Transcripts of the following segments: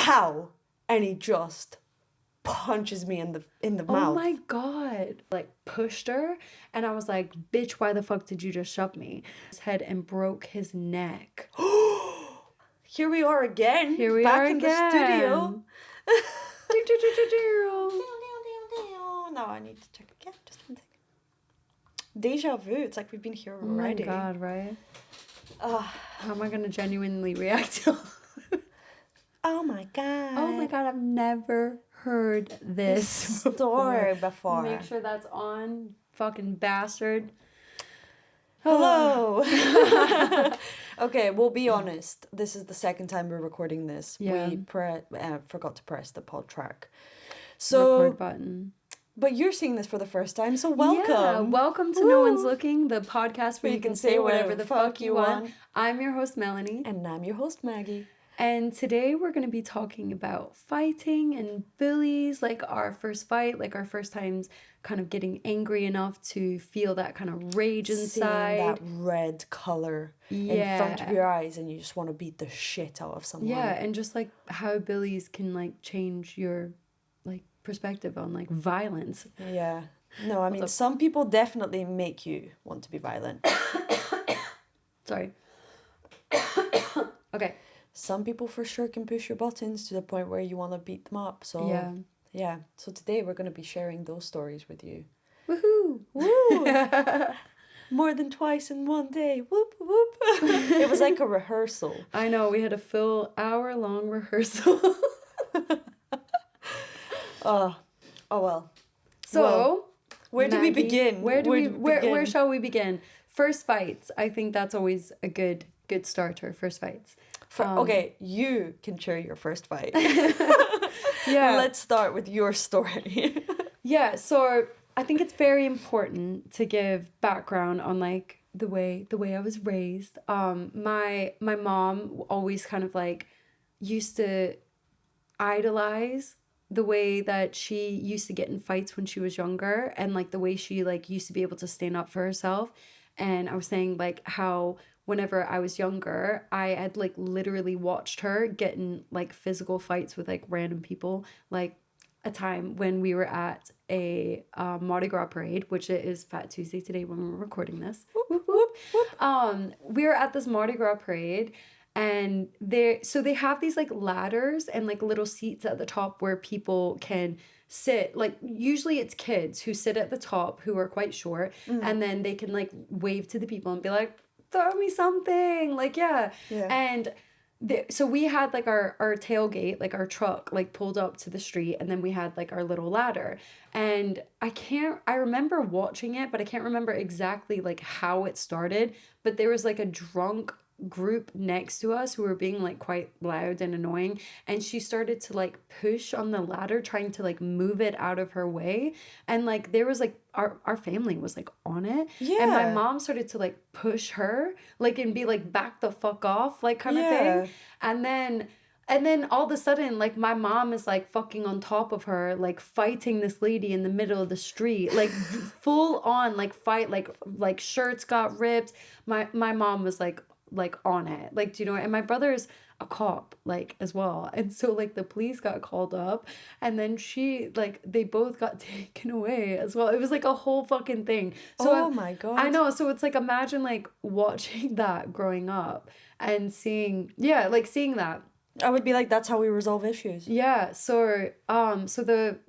pow, and he just punches me in the mouth. Oh my God. Like pushed her, and I was like, bitch, why the fuck did you just shove me? His head and broke his neck. Here we are again. Here we back are in again. the studio. Do-do-do-do-do. No, I need to check again. Just one second. Deja vu. It's like we've been here already. Oh my God, right? How am I gonna genuinely react to Oh my God. Oh my God, I've never heard this story before. Make sure that's on, fucking bastard. Hello. Okay, we'll be honest. This is the second time we're recording this. Yeah. We forgot to press the pod track. So Record button. But you're seeing this for the first time, so welcome. Yeah, welcome to No One's Looking, the podcast where you can say whatever the fuck you want. I'm your host, Melanie. And I'm your host, Maggie. And today we're going to be talking about fighting and bullies, like our first fight, like our first times kind of getting angry enough to feel that kind of rage inside. Seeing that red colour in front of your eyes and you just want to beat the shit out of someone. Yeah, and just like how bullies can like change your like perspective on like violence. Yeah. No, I mean, some people definitely make you want to be violent. Sorry. Okay. Some people for sure can push your buttons to the point where you want to beat them up. So yeah. So today we're going to be sharing those stories with you. Woohoo! Woo! More than twice in one day. Whoop whoop. It was like a rehearsal. I know, we had a full hour-long rehearsal. Oh well. So, where do we Maggie, begin? Where shall we begin? First fights. I think that's always a good starter. First fights. Okay, you can share your first fight. Yeah. Let's start with your story. Yeah, so I think it's very important to give background on like the way I was raised. My mom always kind of like used to idolize the way that she used to get in fights when she was younger, and like the way she like used to be able to stand up for herself. And I was saying like how whenever I was younger, I had like literally watched her get in like physical fights with like random people. Like a time when we were at a Mardi Gras parade, which it is Fat Tuesday today when we're recording this. Whoop, whoop, whoop. We were at this Mardi Gras parade, and they have these like ladders and like little seats at the top where people can sit. Like usually it's kids who sit at the top who are quite short, and then they can like wave to the people and be like, throw me something, like yeah. And so we had like our tailgate, like our truck like pulled up to the street, and then we had like our little ladder. And I remember watching it, but I can't remember exactly like how it started, but there was like a drunk group next to us who were being like quite loud and annoying, and she started to like push on the ladder trying to like move it out of her way, and like there was like our family was like on it, and my mom started to like push her like and be like back the fuck off like kind of thing, and then all of a sudden, like, my mom is, like, fucking on top of her, like, fighting this lady in the middle of the street. Like, full on, like, fight. Like shirts got ripped. My mom was, like on it. Like, do you know what? And my brother's a cop, like, as well. And so, like, the police got called up. And then they both got taken away as well. It was, like, a whole fucking thing. So my God. I know. So it's, like, imagine, like, watching that growing up and seeing that. I would be like, that's how we resolve issues. Yeah. So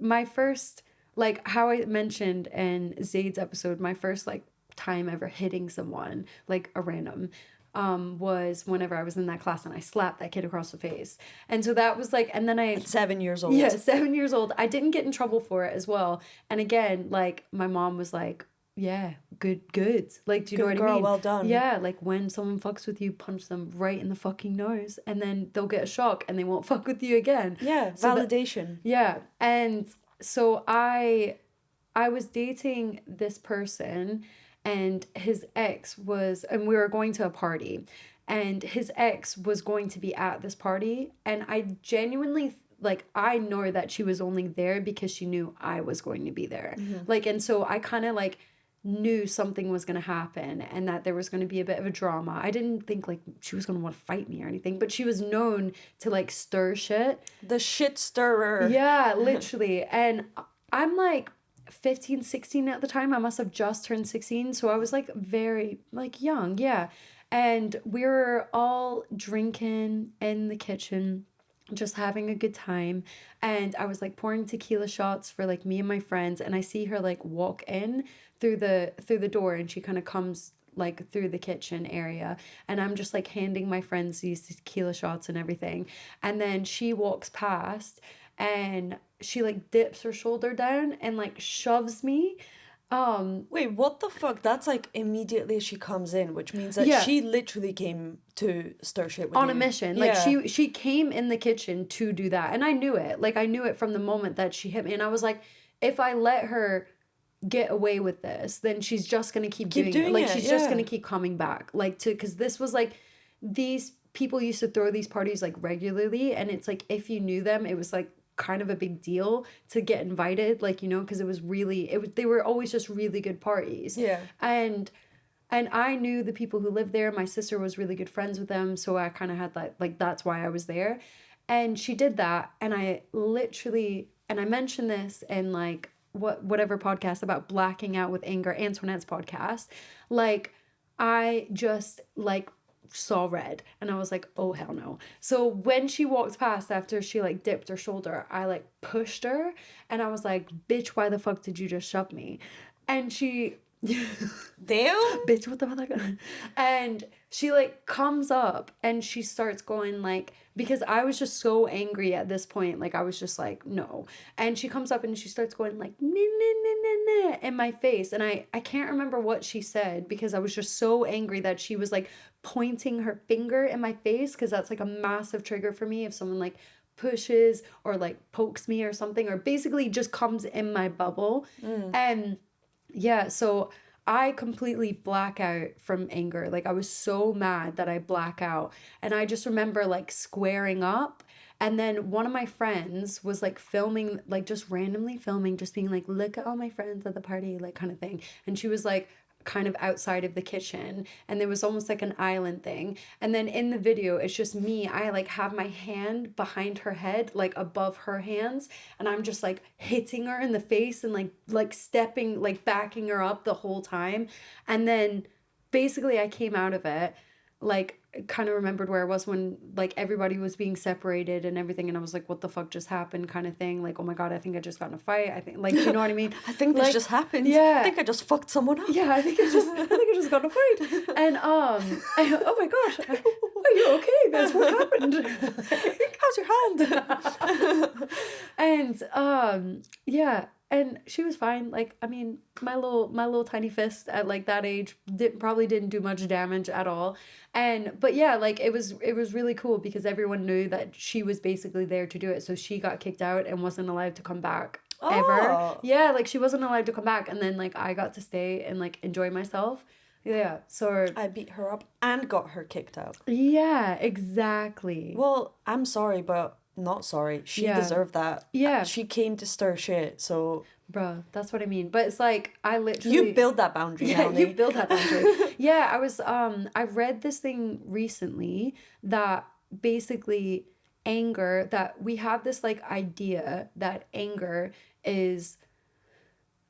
my first, like how I mentioned in Zaid's episode, my first like time ever hitting someone, like a random, was whenever I was in that class and I slapped that kid across the face. And so that was like, and then At 7 years old. Yeah, 7 years old. I didn't get in trouble for it as well. And again, like my mom was like, yeah, good. Like, do you know what I mean? Well done. Yeah, like when someone fucks with you, punch them right in the fucking nose, and then they'll get a shock and they won't fuck with you again. Yeah, so validation. Yeah, and so I was dating this person, and his ex was, and we were going to a party, and his ex was going to be at this party, and I genuinely like, I know that she was only there because she knew I was going to be there. Mm-hmm. Like, and so I kind of like knew something was going to happen and that there was going to be a bit of a drama. I didn't think like she was going to want to fight me or anything, but she was known to like stir shit. The shit stirrer. Yeah, literally. And I'm like 15, 16 at the time. I must have just turned 16. So I was like very like young. Yeah. And we were all drinking in the kitchen, just having a good time. And I was like pouring tequila shots for like me and my friends. And I see her like walk in through the door, and she kind of comes like through the kitchen area, and I'm just like handing my friends these tequila shots and everything. And then she walks past and she like dips her shoulder down and like shoves me. Wait, what the fuck? That's like immediately she comes in, which means that she literally came to stir shit with on you. A mission. Like she came in the kitchen to do that. And I knew it. Like I knew it from the moment that she hit me. And I was like, if I let her get away with this, then she's just gonna keep doing it. Like she's just gonna keep coming back. Like because this was like, these people used to throw these parties like regularly. And it's like, if you knew them, it was like kind of a big deal to get invited, like, you know, because it was they were always just really good parties. And I knew the people who lived there. My sister was really good friends with them, so I kind of had that, like, that's why I was there. And she did that, and I mentioned this in like whatever podcast about blacking out with anger, Antoinette's podcast. Like I just like saw red, and I was like, oh hell no. So when she walked past after she like dipped her shoulder, I like pushed her, and I was like, bitch, why the fuck did you just shove me? And she damn bitch, what the fuck? And she like comes up and she starts going like, because I was just so angry at this point, like I was just like, no. And she comes up and she starts going like nah, nah, nah, nah, nah, in my face, and I can't remember what she said because I was just so angry that she was like pointing her finger in my face, because that's like a massive trigger for me if someone like pushes or like pokes me or something, or basically just comes in my bubble. And yeah, so I completely black out from anger. Like I was so mad that I black out. And I just remember like squaring up. And then one of my friends was like filming, like just randomly filming, just being like, look at all my friends at the party, like kind of thing. And she was like kind of outside of the kitchen, and there was almost like an island thing. And then in the video, it's just me. I like have my hand behind her head, like above her hands, and I'm just like hitting her in the face and like stepping, like backing her up the whole time. And then basically I came out of it, like kind of remembered where I was when like everybody was being separated and everything, and I was like, what the fuck just happened, kind of thing. Like, oh my god, I think I just got in a fight. I think, like, you know what I mean? I think like, this just happened. Yeah. I think I just fucked someone up. Yeah, I think I just got in a fight. And oh my gosh, are you okay, guys? What happened? How's your hand? And yeah, and she was fine. Like, I mean, my little tiny fist at like that age probably didn't do much damage at all. But yeah, like it was really cool because everyone knew that she was basically there to do it. So she got kicked out and wasn't allowed to come back ever. Yeah, like she wasn't allowed to come back, and then like I got to stay and like enjoy myself. Yeah, so I beat her up and got her kicked out. Yeah, exactly. Well, I'm sorry, but not sorry. She deserved that. Yeah. She came to stir shit, so... Bruh, that's what I mean. But it's like, I literally... You build that boundary, Melanie. You build that boundary. Yeah, I read this thing recently that basically anger, that we have this like idea that anger is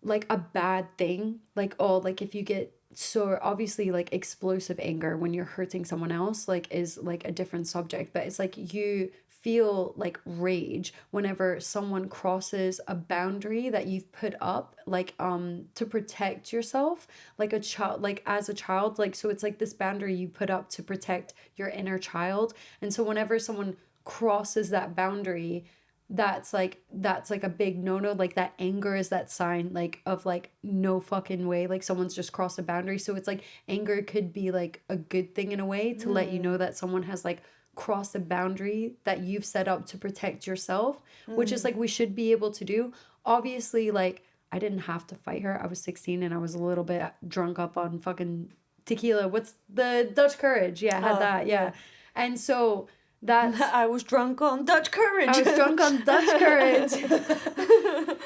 like a bad thing. Like, oh, like if you get... So obviously like explosive anger when you're hurting someone else like is like a different subject, but it's like you feel like rage whenever someone crosses a boundary that you've put up like to protect yourself, like a child, like as a child, like, so it's like this boundary you put up to protect your inner child. And so whenever someone crosses that boundary, that's like a big no-no. Like that anger is that sign like of like no fucking way, like someone's just crossed a boundary. So it's like anger could be like a good thing in a way to let you know that someone has like crossed a boundary that you've set up to protect yourself, which is like we should be able to do. Obviously, like I didn't have to fight her. I was 16 and I was a little bit drunk up on fucking tequila. What's the Dutch courage? Yeah, I had that. Yeah. And so I was drunk on Dutch courage.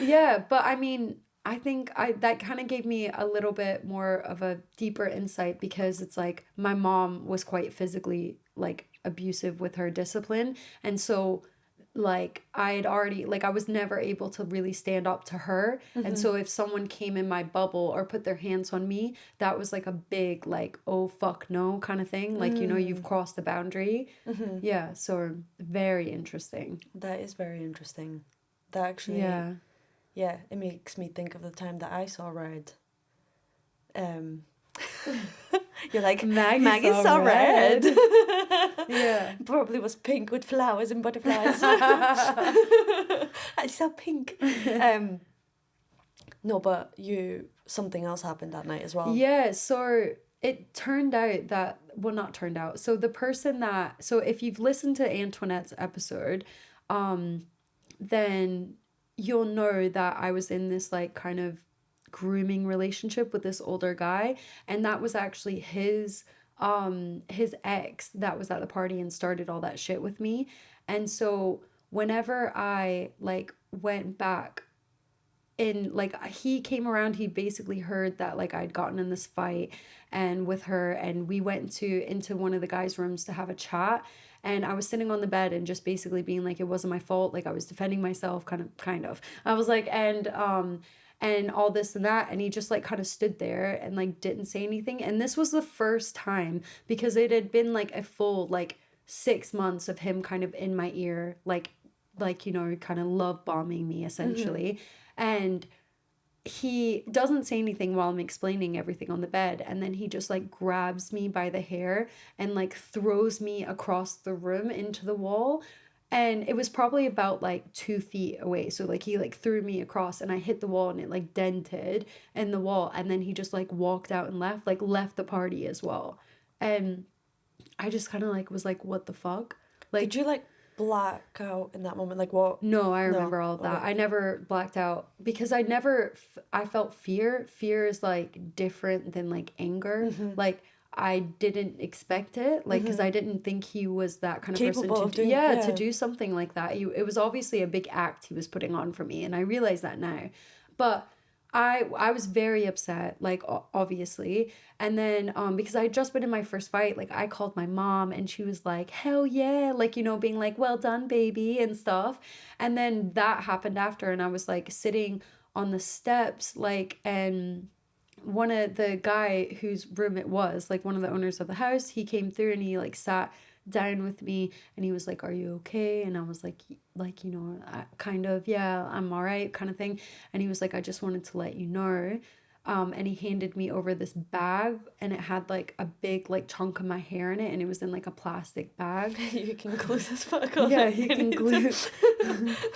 Yeah, but I mean, I think that kind of gave me a little bit more of a deeper insight, because it's like my mom was quite physically like abusive with her discipline. And so like I had already, like I was never able to really stand up to her. And so if someone came in my bubble or put their hands on me, that was like a big like, oh fuck no kind of thing. Like, you know, you've crossed the boundary. Yeah, so very interesting. That is very interesting. That actually, yeah, it makes me think of the time that I saw Red. You're like, Maggie saw red. Yeah. Probably was pink with flowers and butterflies. I saw pink. No, but something else happened that night as well. Yeah, so it turned out that, well, not turned out. So the person that, so if you've listened to Antoinette's episode, then you'll know that I was in this like kind of grooming relationship with this older guy, and that was actually his ex that was at the party and started all that shit with me. And so whenever I like went back in, like he came around, he basically heard that like I'd gotten in this fight and with her, and we went into one of the guys' rooms to have a chat, and I was sitting on the bed and just basically being like, it wasn't my fault, like I was defending myself, kind of I was like, and all this and that, and he just like kind of stood there and like didn't say anything. And this was the first time, because it had been like a full like 6 months of him kind of in my ear, like you know, kind of love bombing me essentially. And he doesn't say anything while I'm explaining everything on the bed, and then he just like grabs me by the hair and like throws me across the room into the wall. And it was probably about like 2 feet away, so like he like threw me across and I hit the wall and it like dented in the wall, and then he just like walked out and left the party as well. And I just kind of like was like, what the fuck? Like, did you like black out in that moment? Like what? No, I remember all of that. Okay. I never blacked out because I felt fear. Fear is like different than like anger. Like I didn't expect it, like, because I didn't think he was that kind of capable person of doing, yeah, to do something like that. It was obviously a big act he was putting on for me, and I realize that now. But I was very upset, like obviously. And then because I had just been in my first fight, like I called my mom and she was like, hell yeah, like, you know, being like, well done baby and stuff. And then that happened after, and I was like sitting on the steps, like, and one of the guy whose room it was, like one of the owners of the house, he came through and he like sat down with me and he was like, are you okay? And I was like, you know, kind of, yeah, I'm all right, kind of thing. And he was like, I just wanted to let you know. And he handed me over this bag, and it had like a big like chunk of my hair in it, and it was in like a plastic bag. You can glue this back on. Yeah, you can glue.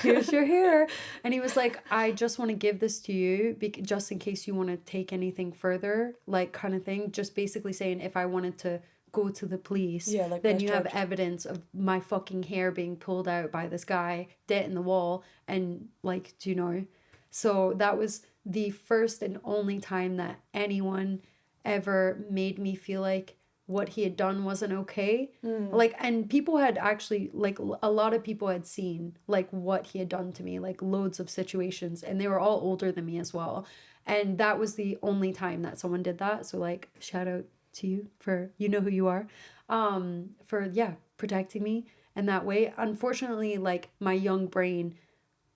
Here's your hair. And he was like, I just want to give this to you just in case you want to take anything further, like kind of thing. Just basically saying, if I wanted to go to the police, yeah, like then you have evidence of my fucking hair being pulled out by this guy dead in the wall. And like, do you know? So that was the first and only time that anyone ever made me feel like what he had done wasn't okay. Like, and people had actually, like, a lot of people had seen like what he had done to me, like loads of situations, and they were all older than me as well. And that was the only time that someone did that. So like, shout out to you for, you know who you are, for, yeah, protecting me in that way. Unfortunately, like my young brain,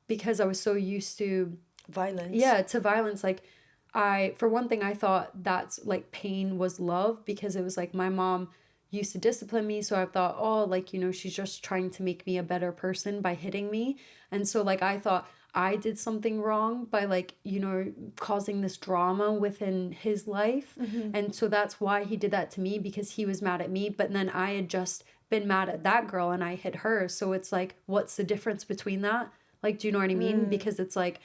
because I was so used to violence. Yeah, to violence. Like for one thing, I thought that's like pain was love, because it was like my mom used to discipline me. So I thought, oh, like, you know, she's just trying to make me a better person by hitting me. And so like, I thought I did something wrong by like, you know, causing this drama within his life. And so that's why he did that to me, because he was mad at me. But then I had just been mad at that girl and I hit her. So it's like, what's the difference between that? Like, do you know what I mean? Because it's like,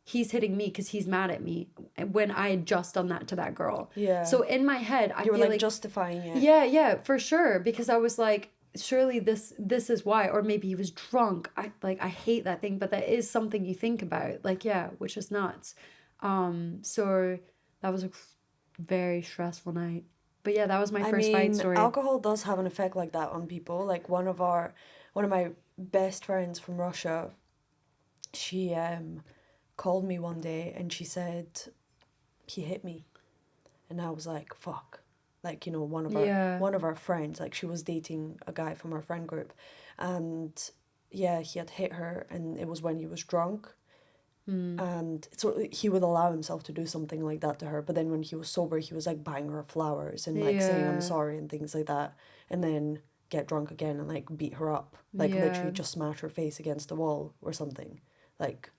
he's hitting me because he's mad at me when I had just done that to that girl. Yeah. So in my head, I you were feel like justifying it. Yeah, for sure. Because I was like, surely this is why. Or maybe he was drunk. I hate that thing, but that is something you think about. Like, yeah, which is nuts. So that was a very stressful night. But yeah, that was my first fight story. Alcohol does have an effect like that on people. Like one of my best friends from Russia, she called me one day and she said he hit me, and I was like, fuck. Like, you know, one of our friends, like, she was dating a guy from our friend group, and yeah, he had hit her, and it was when he was drunk. And so he would allow himself to do something like that to her, but then when he was sober, he was like buying her flowers and like saying I'm sorry and things like that, and then get drunk again and like beat her up, like literally just smash her face against the wall or something. Like,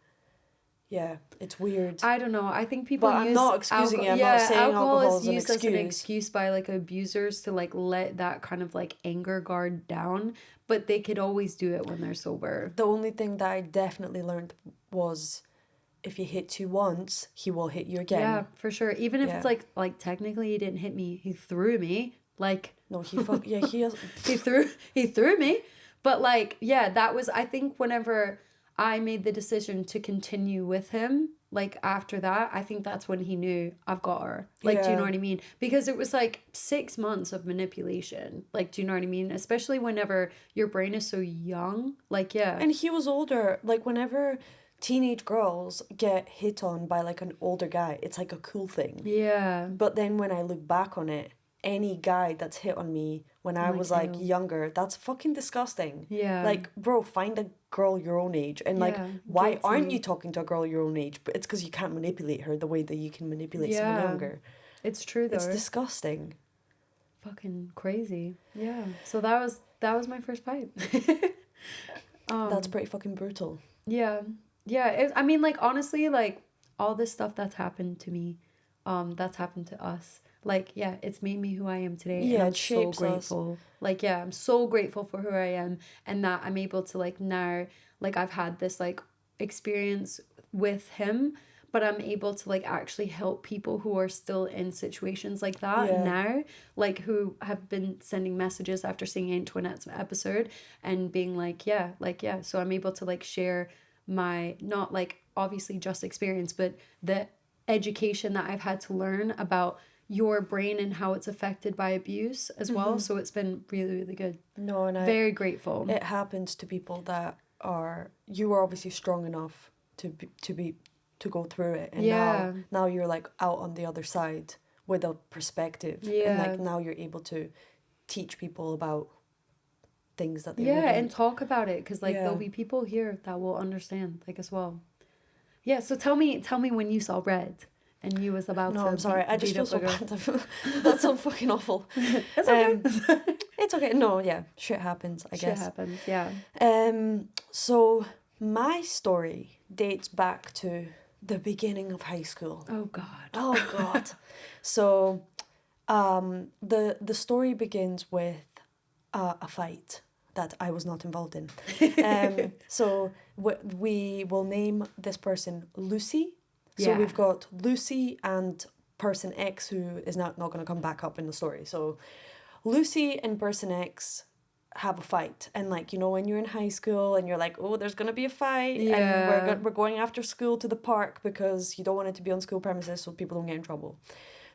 yeah, it's weird. I don't know. I think people but use I'm not excusing it. I'm not saying alcohol is used as an excuse by like abusers to like let that kind of like anger guard down, but they could always do it when they're sober. The only thing that I definitely learned was, if he hits you once, he will hit you again. Yeah, for sure. Even if it's like technically he didn't hit me, he threw me. Like, no, he has... he threw me. But like, yeah, that was, I think whenever I made the decision to continue with him, like after that, I think that's when he knew, I've got her. Like, do you know what I mean? Because it was like 6 months of manipulation. Like, do you know what I mean? Especially whenever your brain is so young. Like, yeah. And he was older. Like, whenever teenage girls get hit on by like an older guy, it's like a cool thing. Yeah. But then when I look back on it, any guy that's hit on me when I was like younger, that's fucking disgusting. Yeah. Like, bro, find a girl your own age. And like, why aren't you talking to a girl your own age? But it's because you can't manipulate her the way that you can manipulate someone younger. It's true though. It's disgusting. Fucking crazy. Yeah. So that was my first fight. That's pretty fucking brutal. Yeah. Yeah. I mean, like, honestly, like, all this stuff that's happened to me, that's happened to us. Like, yeah, it's made me who I am today. Yeah, and I'm it shapes so grateful. Like, yeah, I'm so grateful for who I am, and that I'm able to like now, like, I've had this like experience with him, but I'm able to like actually help people who are still in situations like that now, like who have been sending messages after seeing Antoinette's episode and being like, yeah, so I'm able to like share my, not like obviously just experience, but the education that I've had to learn about your brain and how it's affected by abuse as well. So it's been really, really good. No, and very grateful. It happens to people that you are obviously strong enough to go through it, and now you're like out on the other side with a perspective, and like now you're able to teach people about things that they and talk about it, because like there'll be people here that will understand like as well. Yeah, so tell me when you saw red. And you was about to. No, I'm sorry. I just feel so bad. That's so fucking awful. It's okay. It's okay. No, yeah, shit happens. I guess. Shit happens. Yeah. So my story dates back to the beginning of high school. Oh God. Oh God. So, the story begins with a fight that I was not involved in. So we will name this person Lucy. So we've got Lucy and person X, who is not going to come back up in the story. So Lucy and person X have a fight. And like, you know, when you're in high school and you're like, oh, there's going to be a fight. Yeah. And we're going after school to the park because you don't want it to be on school premises so people don't get in trouble.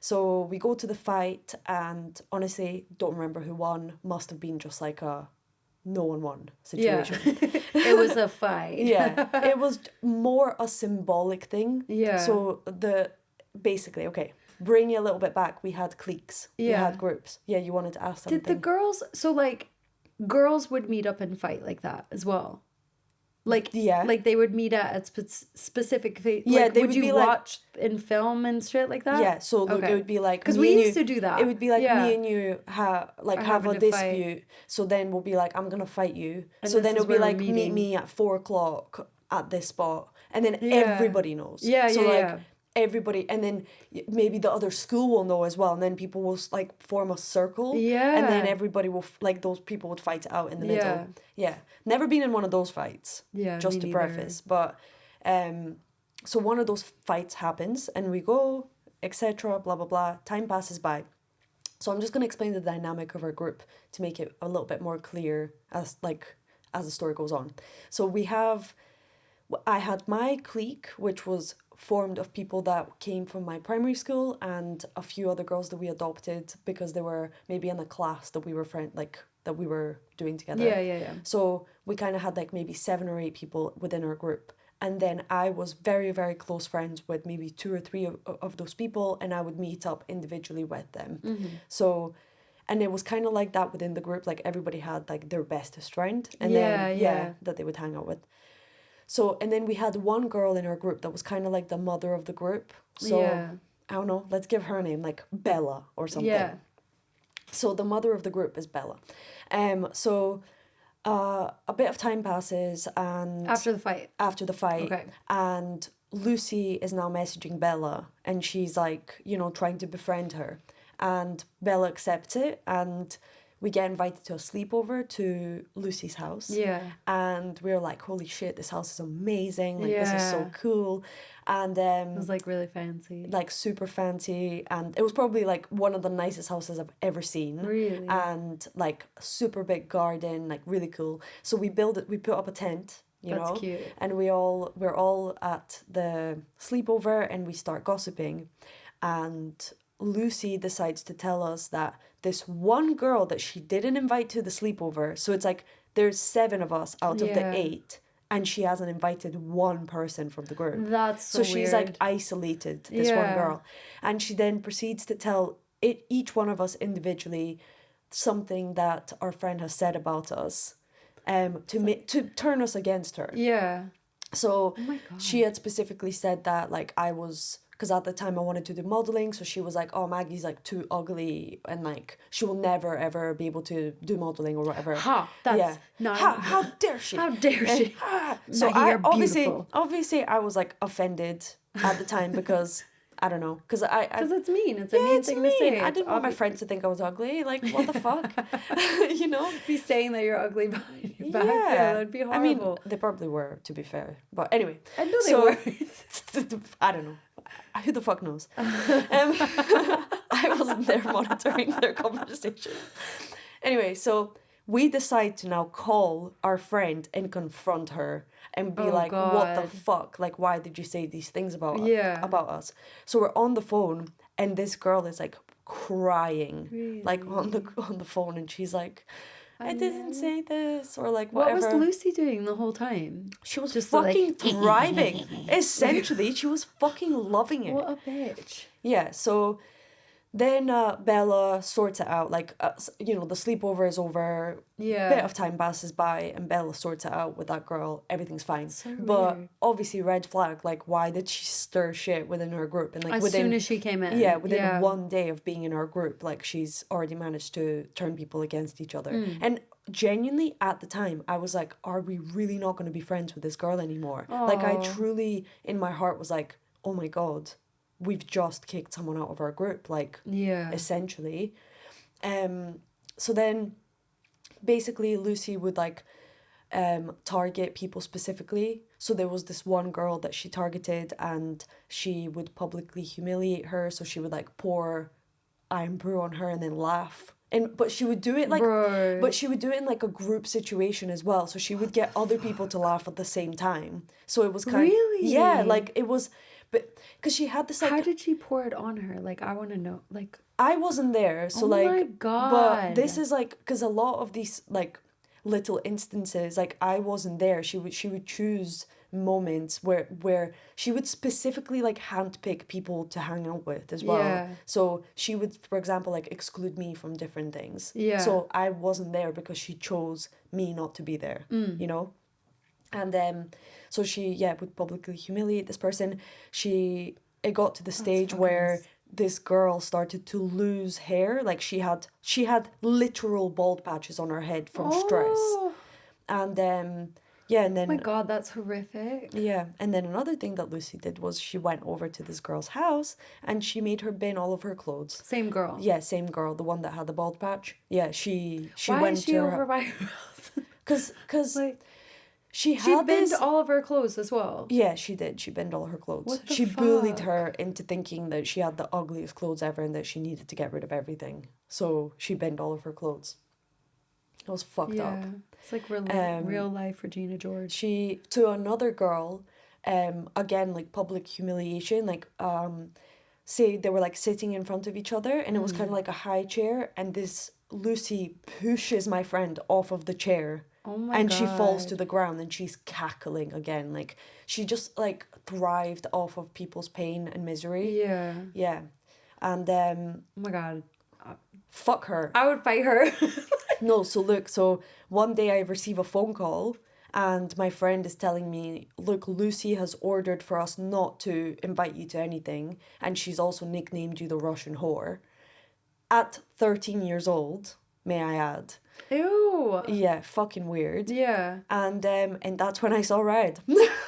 So we go to the fight, and honestly, don't remember who won. Must have been just like a no one won situation. Yeah. It was a fight. Yeah. It was more a symbolic thing. Yeah. So basically, okay, bring you a little bit back. We had cliques. Yeah. We had groups. Yeah, you wanted to ask something. Did the girls, so like, girls would meet up and fight like that as well? Like, like they would meet at a specific like, they would you watch like, in film and shit like that? Yeah, so look, it would be like, because we used to do that. It would be like me and you have a dispute. Fight. So then we'll be like, I'm gonna fight you. And so then it'll be like, meet me at 4:00 at this spot, and then everybody knows. Yeah, so like everybody, and then maybe the other school will know as well, and then people will like form a circle. Yeah, and then everybody will like those people would fight it out in the middle. Yeah, never been in one of those fights. Yeah, just to preface, but so one of those fights happens, and we go, etc. Blah blah blah. Time passes by. So I'm just gonna explain the dynamic of our group to make it a little bit more clear as the story goes on. So I had my clique, which was formed of people that came from my primary school and a few other girls that we adopted because they were maybe in a class that we were that we were doing together. Yeah. So we kind of had like maybe 7 or 8 people within our group, And then I was very, very close friends with maybe 2 or 3 of those people, and I would meet up individually with them. So, and it was kind of like that within the group. Like everybody had like their bestest friend, and then that they would hang out with. So, and then we had one girl in our group that was kind of like the mother of the group. So, I don't know, let's give her a name, like Bella or something. Yeah. So the mother of the group is Bella. So a bit of time passes, and After the fight. Okay. And Lucy is now messaging Bella, and she's like, you know, trying to befriend her, and Bella accepts it, and we get invited to a sleepover to Lucy's house. Yeah. And we're like, holy shit, this house is amazing. Like, this is so cool. And it was like really fancy. Like super fancy. And it was probably like one of the nicest houses I've ever seen. Really? And like super big garden, like really cool. So we put up a tent, you know. That's cute. And we're all at the sleepover, and we start gossiping. And Lucy decides to tell us that this one girl that she didn't invite to the sleepover, so it's like there's 7 of us out of the 8, and she hasn't invited one person from the group. That's so she's weird. like isolated, this one girl. And she then proceeds to tell each one of us individually something that our friend has said about us, to turn us against her. Yeah. So Oh my God. she had specifically said that like I was, because at the time I wanted to do modeling, so she was like, oh, Maggie's like too ugly, and like she will never ever be able to do modeling or whatever. That's not how dare she? How dare she? So Maggie, you're obviously I was like offended at the time because I don't know, because it's mean. It's a mean thing to say. I didn't want my friends to think I was ugly. Like, what the fuck? You know? Be saying that you're ugly behind your back. Yeah, that'd be horrible. I mean, they probably were, to be fair. But anyway. I know they were. I don't know. Who the fuck knows? I wasn't there monitoring their conversation. Anyway, so we decide to now call our friend and confront her and be like, what the fuck? Like, why did you say these things about us? So we're on the phone, and this girl is like crying, like on the phone, and she's like, I didn't say this, or like whatever. What was Lucy doing the whole time? She was just fucking thriving. Essentially, she was fucking loving it. What a bitch. Yeah, so then Bella sorts it out. Like, you know, the sleepover is over. Yeah. A bit of time passes by, and Bella sorts it out with that girl. Everything's fine. So but weird. Obviously, red flag. Like, why did she stir shit within her group? And like as soon as she came in. Yeah, within 1 day of being in our group, like she's already managed to turn people against each other. And genuinely, at the time, I was like, are we really not going to be friends with this girl anymore? Aww. Like, I truly, in my heart, was like, oh my God, we've just kicked someone out of our group, like, essentially. So then, basically, Lucy would, like, target people specifically. So there was this one girl that she targeted, and she would publicly humiliate her. So she would, like, pour iron brew on her and then laugh. But she would do it like, but she would do it in like a group situation as well. So she would get other people to laugh at the same time. So it was kind of, like it was, but because she had this like. How did she pour it on her? Like, I want to know. Like, I wasn't there, so oh my God. But this is like, because a lot of these like little instances, like I wasn't there. She would choose moments where she would specifically like handpick people to hang out with as well. Yeah. So she would, for example, like exclude me from different things. Yeah. So I wasn't there because she chose me not to be there, you know? And then, so she, would publicly humiliate this person. It got to the stage where this girl started to lose hair. Like she had literal bald patches on her head from stress. And and then... Oh my God, that's horrific. Yeah, and then another thing that Lucy did was she went over to this girl's house and she made her bin all of her clothes. Same girl? Yeah, same girl, the one that had the bald patch. Yeah, she Why went is she to over by her house? Because like, she binned all of her clothes as well? Yeah, she did. She binned all her clothes. What the She fuck? bullied her into thinking that she had the ugliest clothes ever and that she needed to get rid of everything. So she binned all of her clothes. It was fucked up. It's like real life Regina George. She, to another girl, again, like public humiliation, like, say they were like sitting in front of each other and it was kind of like a high chair, and this Lucy pushes my friend off of the chair Oh my And God. she falls to the ground and she's cackling again. Like, she just, like, thrived off of people's pain and misery. Yeah. Yeah. And, Oh my God. fuck her. I would fight her. No, so look, so one day I receive a phone call and my friend is telling me, look, Lucy has ordered for us not to invite you to anything, and she's also nicknamed you the Russian whore. At 13 years old, may I add. Ew. Yeah, fucking weird. Yeah. And that's when I saw red.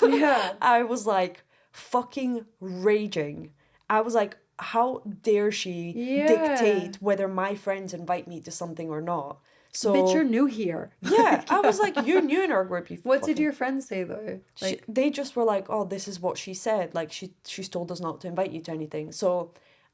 Yeah. I was like fucking raging. I was like, how dare she Yeah. dictate whether my friends invite me to something or not? So Bitch, you're new here. yeah, I was like, you're new in our group. You What did fucking-" your friends say though? Like, they just were like, oh, this is what she said. Like, she's told us not to invite you to anything. So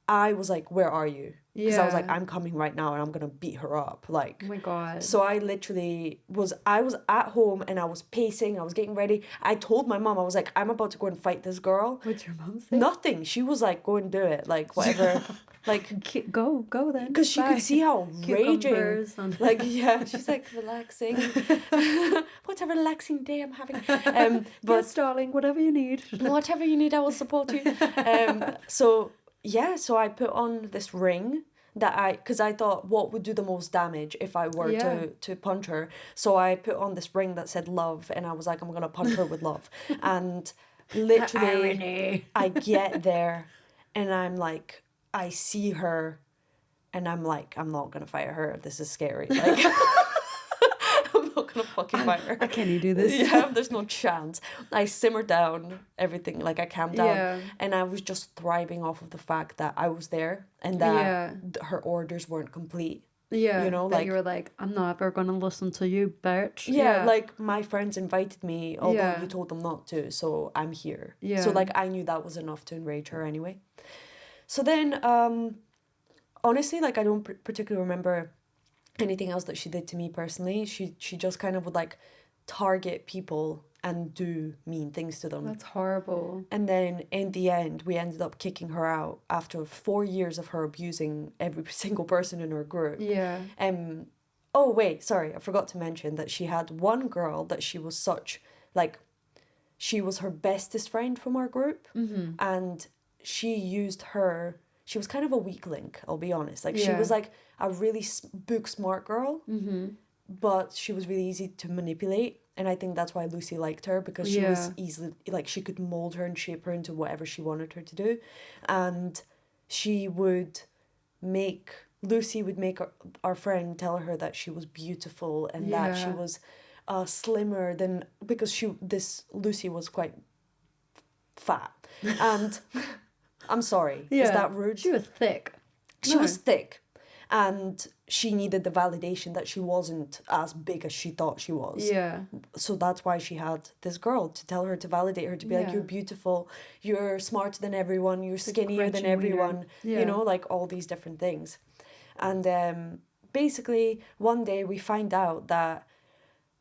I was like, where are you? Because I was like, Yeah. I'm coming right now and I'm gonna beat her up. Like, oh my God. so I literally I was at home and I was pacing, I was getting ready. I told my mom, I was like, I'm about to go and fight this girl. What'd your mom say? Nothing. She was like, go and do it. Like, whatever. Like, Go then. because she Bye. could see how raging. Cucumbers on- Like, yeah, she's like relaxing. What a relaxing day I'm having. But yes, darling, whatever you need. whatever you need, I will support you. So yeah, so I put on this ring because I thought what would do the most damage if I were Yeah. to punch her. So I put on this ring that said love, and I was like, I'm gonna punch her with love. And literally, Irony. I get there, and I'm like, I see her, and I'm like, I'm not gonna fight her. This is scary. Like, I'm not gonna fucking fight her. Can you do this? Yeah, there's no chance. I simmered down everything, like I calmed down, Yeah. and I was just thriving off of the fact that I was there and that Yeah. her orders weren't complete. Yeah. You know, that like- you were like, I'm never gonna listen to you, bitch. Yeah, like my friends invited me, although Yeah. you told them not to, so I'm here. Yeah. So like I knew that was enough to enrage her anyway. So then, honestly, like I don't particularly remember anything else that she did to me personally. She just kind of would like target people and do mean things to them. That's horrible. And then in the end, we ended up kicking her out after 4 years of her abusing every single person in her group. Yeah. Oh wait, sorry, I forgot to mention that she had one girl that she was she was her bestest friend from our group, and she used her. She was kind of a weak link, I'll be honest. Like, she Yeah. was like a really book smart girl, but she was really easy to manipulate. And I think that's why Lucy liked her, because she was Yeah. easily, like, she could mold her and shape her into whatever she wanted her to do. And Lucy would make our friend tell her that she was beautiful and that she Yeah. was slimmer than, because Lucy was quite fat. And I'm sorry, is that rude? She was thick. She was thick, and she needed the validation that she wasn't as big as she thought she was. Yeah. So that's why she had this girl to tell her, to validate her, to be like, Yeah. you're beautiful, you're smarter than everyone, you're skinnier than grudging leader. everyone, Yeah. you know, like all these different things. And basically, one day we find out that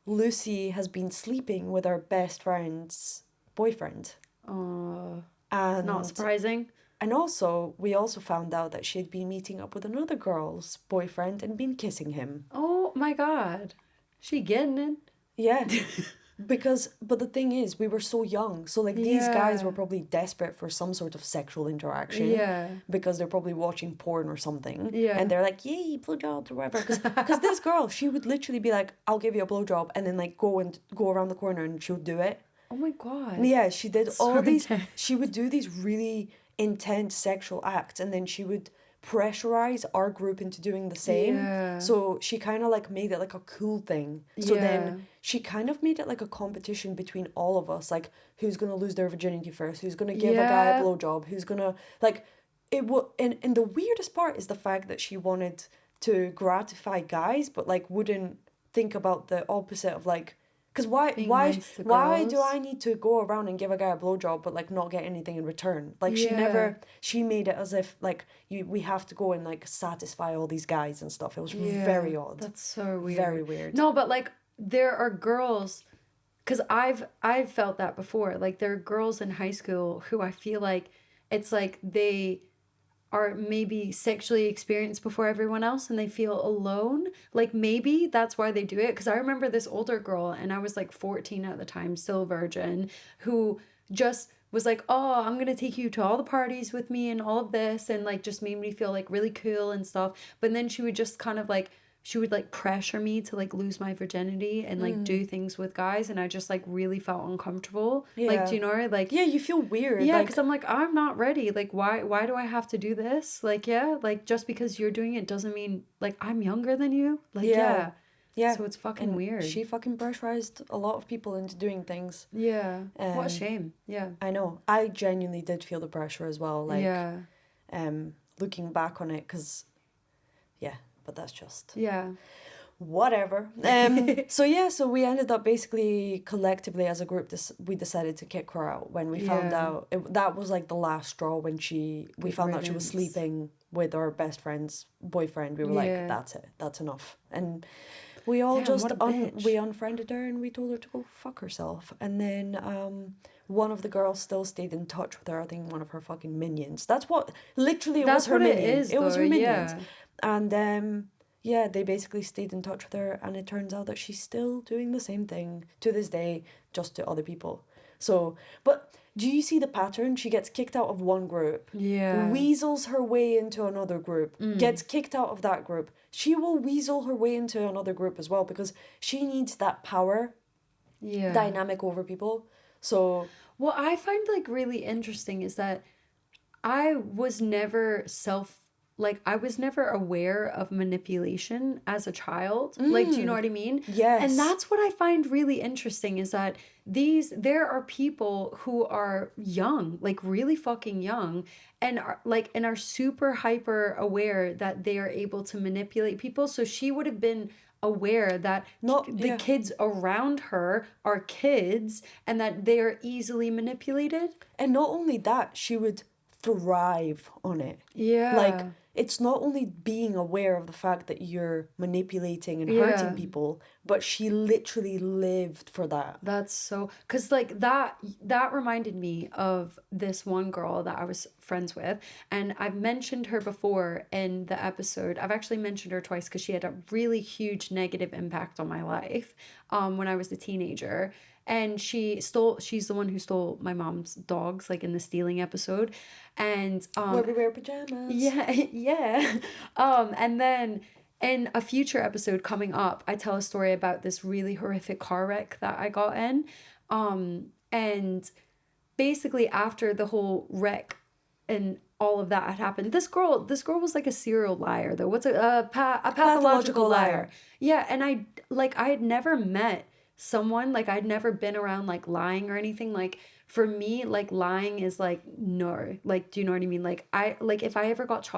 Lucy has been sleeping with our best friend's boyfriend. Oh, And not surprising. And also, we also found out that she had been meeting up with another girl's boyfriend and been kissing him. Oh my God. She getting it. Yeah. But the thing is, we were so young. So, like, these guys Yeah. were probably desperate for some sort of sexual interaction. Yeah. Because they're probably watching porn or something. Yeah. And they're like, yay, blowjobs or whatever. Because this girl, she would literally be like, I'll give you a blowjob. And then, like, go around the corner and she would do it. Oh my God. Yeah, she did So all these. intense. She would do these really intense sexual acts, and then she would pressurize our group into doing the same. Yeah. So she kind of like made it like a cool thing. So Yeah. then she kind of made it like a competition between all of us, like who's gonna lose their virginity first, who's gonna give a guy a Yeah. blowjob, who's gonna like it. And the weirdest part is the fact that she wanted to gratify guys, but like wouldn't think about the opposite of like. Because why Being why nice to why do girls. I need to go around and give a guy a blowjob but like not get anything in return? Like Yeah. she made it as if like we have to go and like satisfy all these guys and stuff. It was Yeah. very odd. That's so weird. Very weird. No, but like there are girls, because I've felt that before. Like there are girls in high school who I feel like it's like they are maybe sexually experienced before everyone else and they feel alone. Like maybe that's why they do it. Because I remember this older girl, and I was like 14 at the time, still virgin, who just was like, oh, I'm gonna take you to all the parties with me and all of this, and like just made me feel like really cool and stuff. But then she would just kind of like, she would like pressure me to like lose my virginity and like do things with guys, and I just like really felt uncomfortable. Like, do you know, like, yeah, you feel weird. yeah, like, because I'm like, I'm not ready. Like, why do I have to do this? Like, yeah, like just because you're doing it doesn't mean like I'm younger than you. Like, yeah. Yeah. So it's fucking and weird. She fucking pressurized a lot of people into doing things. Yeah. What a shame. Yeah. I know. I genuinely did feel the pressure as well. Like, yeah. Looking back on it, because, yeah, but that's just... Yeah. Whatever. So we ended up basically collectively as a group, we decided to kick her out when we found out. That was like the last straw when we found out she was sleeping with our best friend's boyfriend. We were like, that's it. That's enough. And we all we unfriended her and we told her to go fuck herself. And then one of the girls still stayed in touch with her. I think one of her fucking minions. That's what literally That's was her what minion. it is. It was her minions. Yeah. And yeah, they basically stayed in touch with her, and it turns out that she's still doing the same thing to this day, just to other people. So, but do you see the pattern? She gets kicked out of one group, weasels her way into another group, gets kicked out of that group. She will weasel her way into another group as well, because she needs that power dynamic over people. So, what I find like really interesting is that I was never I was never aware of manipulation as a child. Like, do you know what I mean? Yes. And that's what I find really interesting, is that there are people who are young, like really fucking young, and are super hyper aware that they are able to manipulate people. So she would have been aware that the kids around her are kids and that they are easily manipulated. And not only that, she would thrive on it. Yeah. Like, it's not only being aware of the fact that you're manipulating and hurting people, but she literally lived for that. That's so... Because, like, that reminded me of this one girl that I was friends with. And I've mentioned her before in the episode. I've actually mentioned her twice because she had a really huge negative impact on my life when I was a teenager. And she's the one who stole my mom's dogs, like in the stealing episode. And where we wear pajamas. Yeah. And then in a future episode coming up, I tell a story about this really horrific car wreck that I got in. And basically after the whole wreck and all of that had happened, this girl was like a serial liar, though. What's a pathological liar. Yeah. And I had never met someone, like I'd never been around like lying or anything. Like for me, like lying is like, no, like, do you know what I mean? Like if I ever got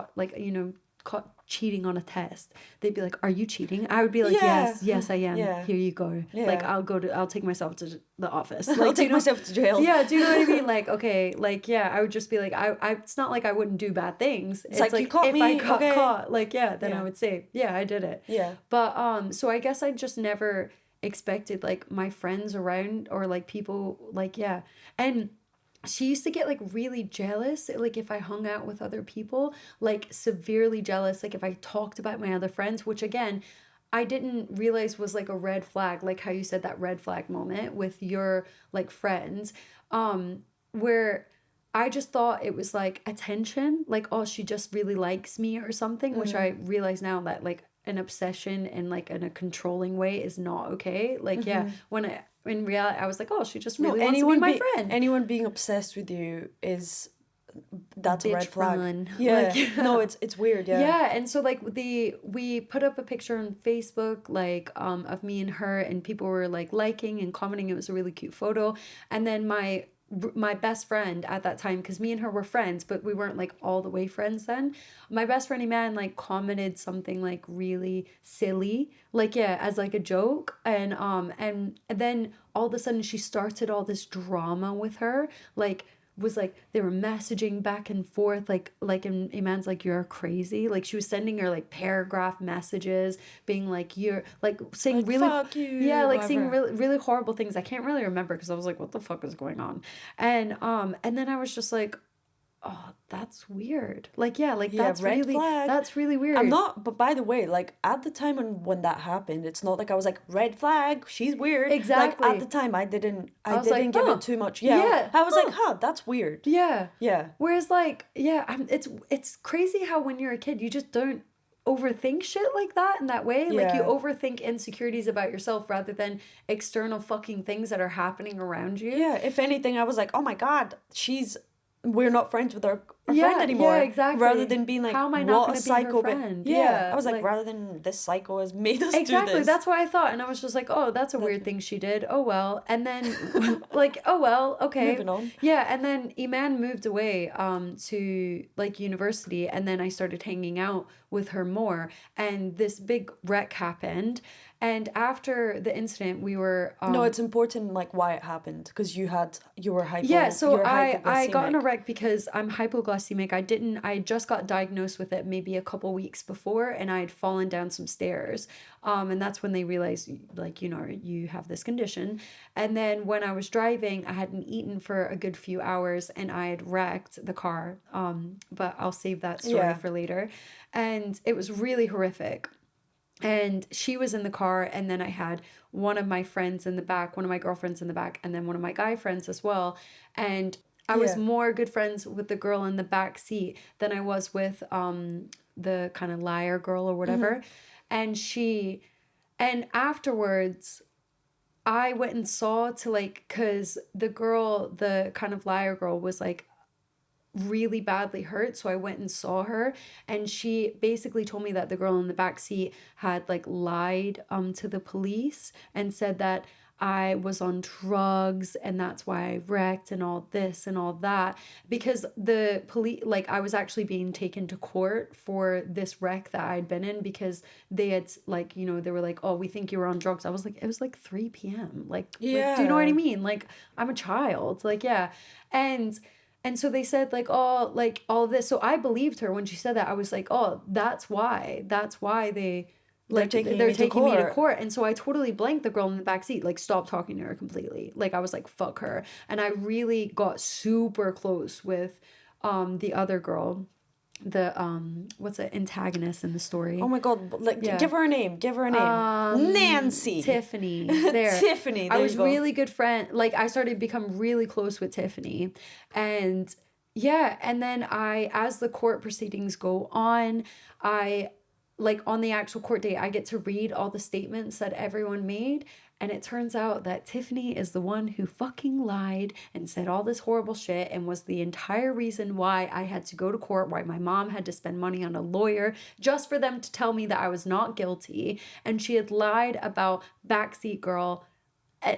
caught cheating on a test, they'd be like, are you cheating? I would be like, yes I am. Here you go. Like I'll take myself to the office. Like, I'll take myself to jail. Yeah, do you know what I mean? Like, okay, like, yeah, I would just be like, I it's not like I wouldn't do bad things. It's like you caught if me, I got caught, like, then I would say, I did it. Yeah. But so I guess I just never expected like my friends around or like people like and she used to get like really jealous, like if I hung out with other people, like severely jealous, like if I talked about my other friends, which again I didn't realize was like a red flag, like how you said that red flag moment with your like friends, where I just thought it was like attention, like, oh, she just really likes me or something, which I realize now that like an obsession and like in a controlling way is not okay. Like, when in reality I was like, oh, she just really wants to be my friend. Anyone being obsessed with you that's a red flag. Run. Yeah. Like, no, it's weird. Yeah. And so like we put up a picture on Facebook, like of me and her, and people were like liking and commenting. It was a really cute photo. And then my best friend at that time, because me and her were friends, but we weren't like all the way friends then. My best friend Iman like commented something like really silly, like as like a joke, and then all of a sudden she started all this drama with her, like was like they were messaging back and forth, like and Iman's like, you're crazy, like she was sending her like paragraph messages being like, you're like saying like, really fuck you, like whatever. Saying really horrible things. I can't really remember because I was like, what the fuck is going on? And then I was just like, oh, that's weird. Like, yeah, like Yeah, red flag. that's really weird. I'm not, but by the way, like at the time when that happened, it's not like I was like, red flag, she's weird. Exactly. Like at the time I didn't was like, give huh. it too much. Yeah, I was like, huh. that's weird. Yeah. Yeah. Whereas like, yeah, it's crazy how when you're a kid, you just don't overthink shit like that in that way. Like you Yeah. overthink insecurities about yourself rather than external fucking things that are happening around you. Yeah, if anything, I was like, oh my God, we're not friends with our Yeah, friend anymore. yeah, exactly. Rather than being like, how am I not what a going to be her psycho. friend? Yeah, I was like, like rather than this psycho has made us do exactly. this. That's what I thought, and I was just like, oh, that's a weird thing she did. Oh well, and then like, oh well, okay, Moving on. Yeah, and then Iman moved away to like university, and then I started hanging out with her more, and this big wreck happened. And after the incident, we were No, it's important like why it happened because you were hypo. yeah, so you were I got in a hypoglycemic. wreck because I'm hypoglycemic. I just got diagnosed with it maybe a couple weeks before, and I had fallen down some stairs. And that's when they realized, like, you have this condition. And then when I was driving, I hadn't eaten for a good few hours, and I had wrecked the car. But I'll save that story for later. And it was really horrific. And she was in the car, and then I had one of my friends in the back, one of my girlfriends in the back, and then one of my guy friends as well. And I was more good friends with the girl in the back seat than I was with the kind of liar girl or whatever. And afterwards I went and saw to like, cause the girl, the kind of liar girl was like really badly hurt, so I went and saw her, and she basically told me that the girl in the back seat had like lied to the police and said that I was on drugs and that's why I wrecked and all this and all that, because the police, like, I was actually being taken to court for this wreck that I'd been in because they had like, they were like, oh, we think you were on drugs. I was like, it was like 3 p.m. Like, do you know what I mean? Like, I'm a child. Like, yeah. And so they said like, oh, like all this. So I believed her when she said that. I was like, oh, that's why they like they're taking me to court. And so I totally blanked the girl in the back seat, like stopped talking to her completely. Like I was like, fuck her. And I really got super close with the other girl, the what's it, antagonist in the story. Oh my God, like give her a name. Nancy. Tiffany. There. Tiffany. I was really good friend. Like I started to become really close with Tiffany. And yeah, and then as the court proceedings go on, like on the actual court date, I get to read all the statements that everyone made. And it turns out that Tiffany is the one who fucking lied and said all this horrible shit and was the entire reason why I had to go to court, why my mom had to spend money on a lawyer just for them to tell me that I was not guilty. And she had lied about Backseat Girl.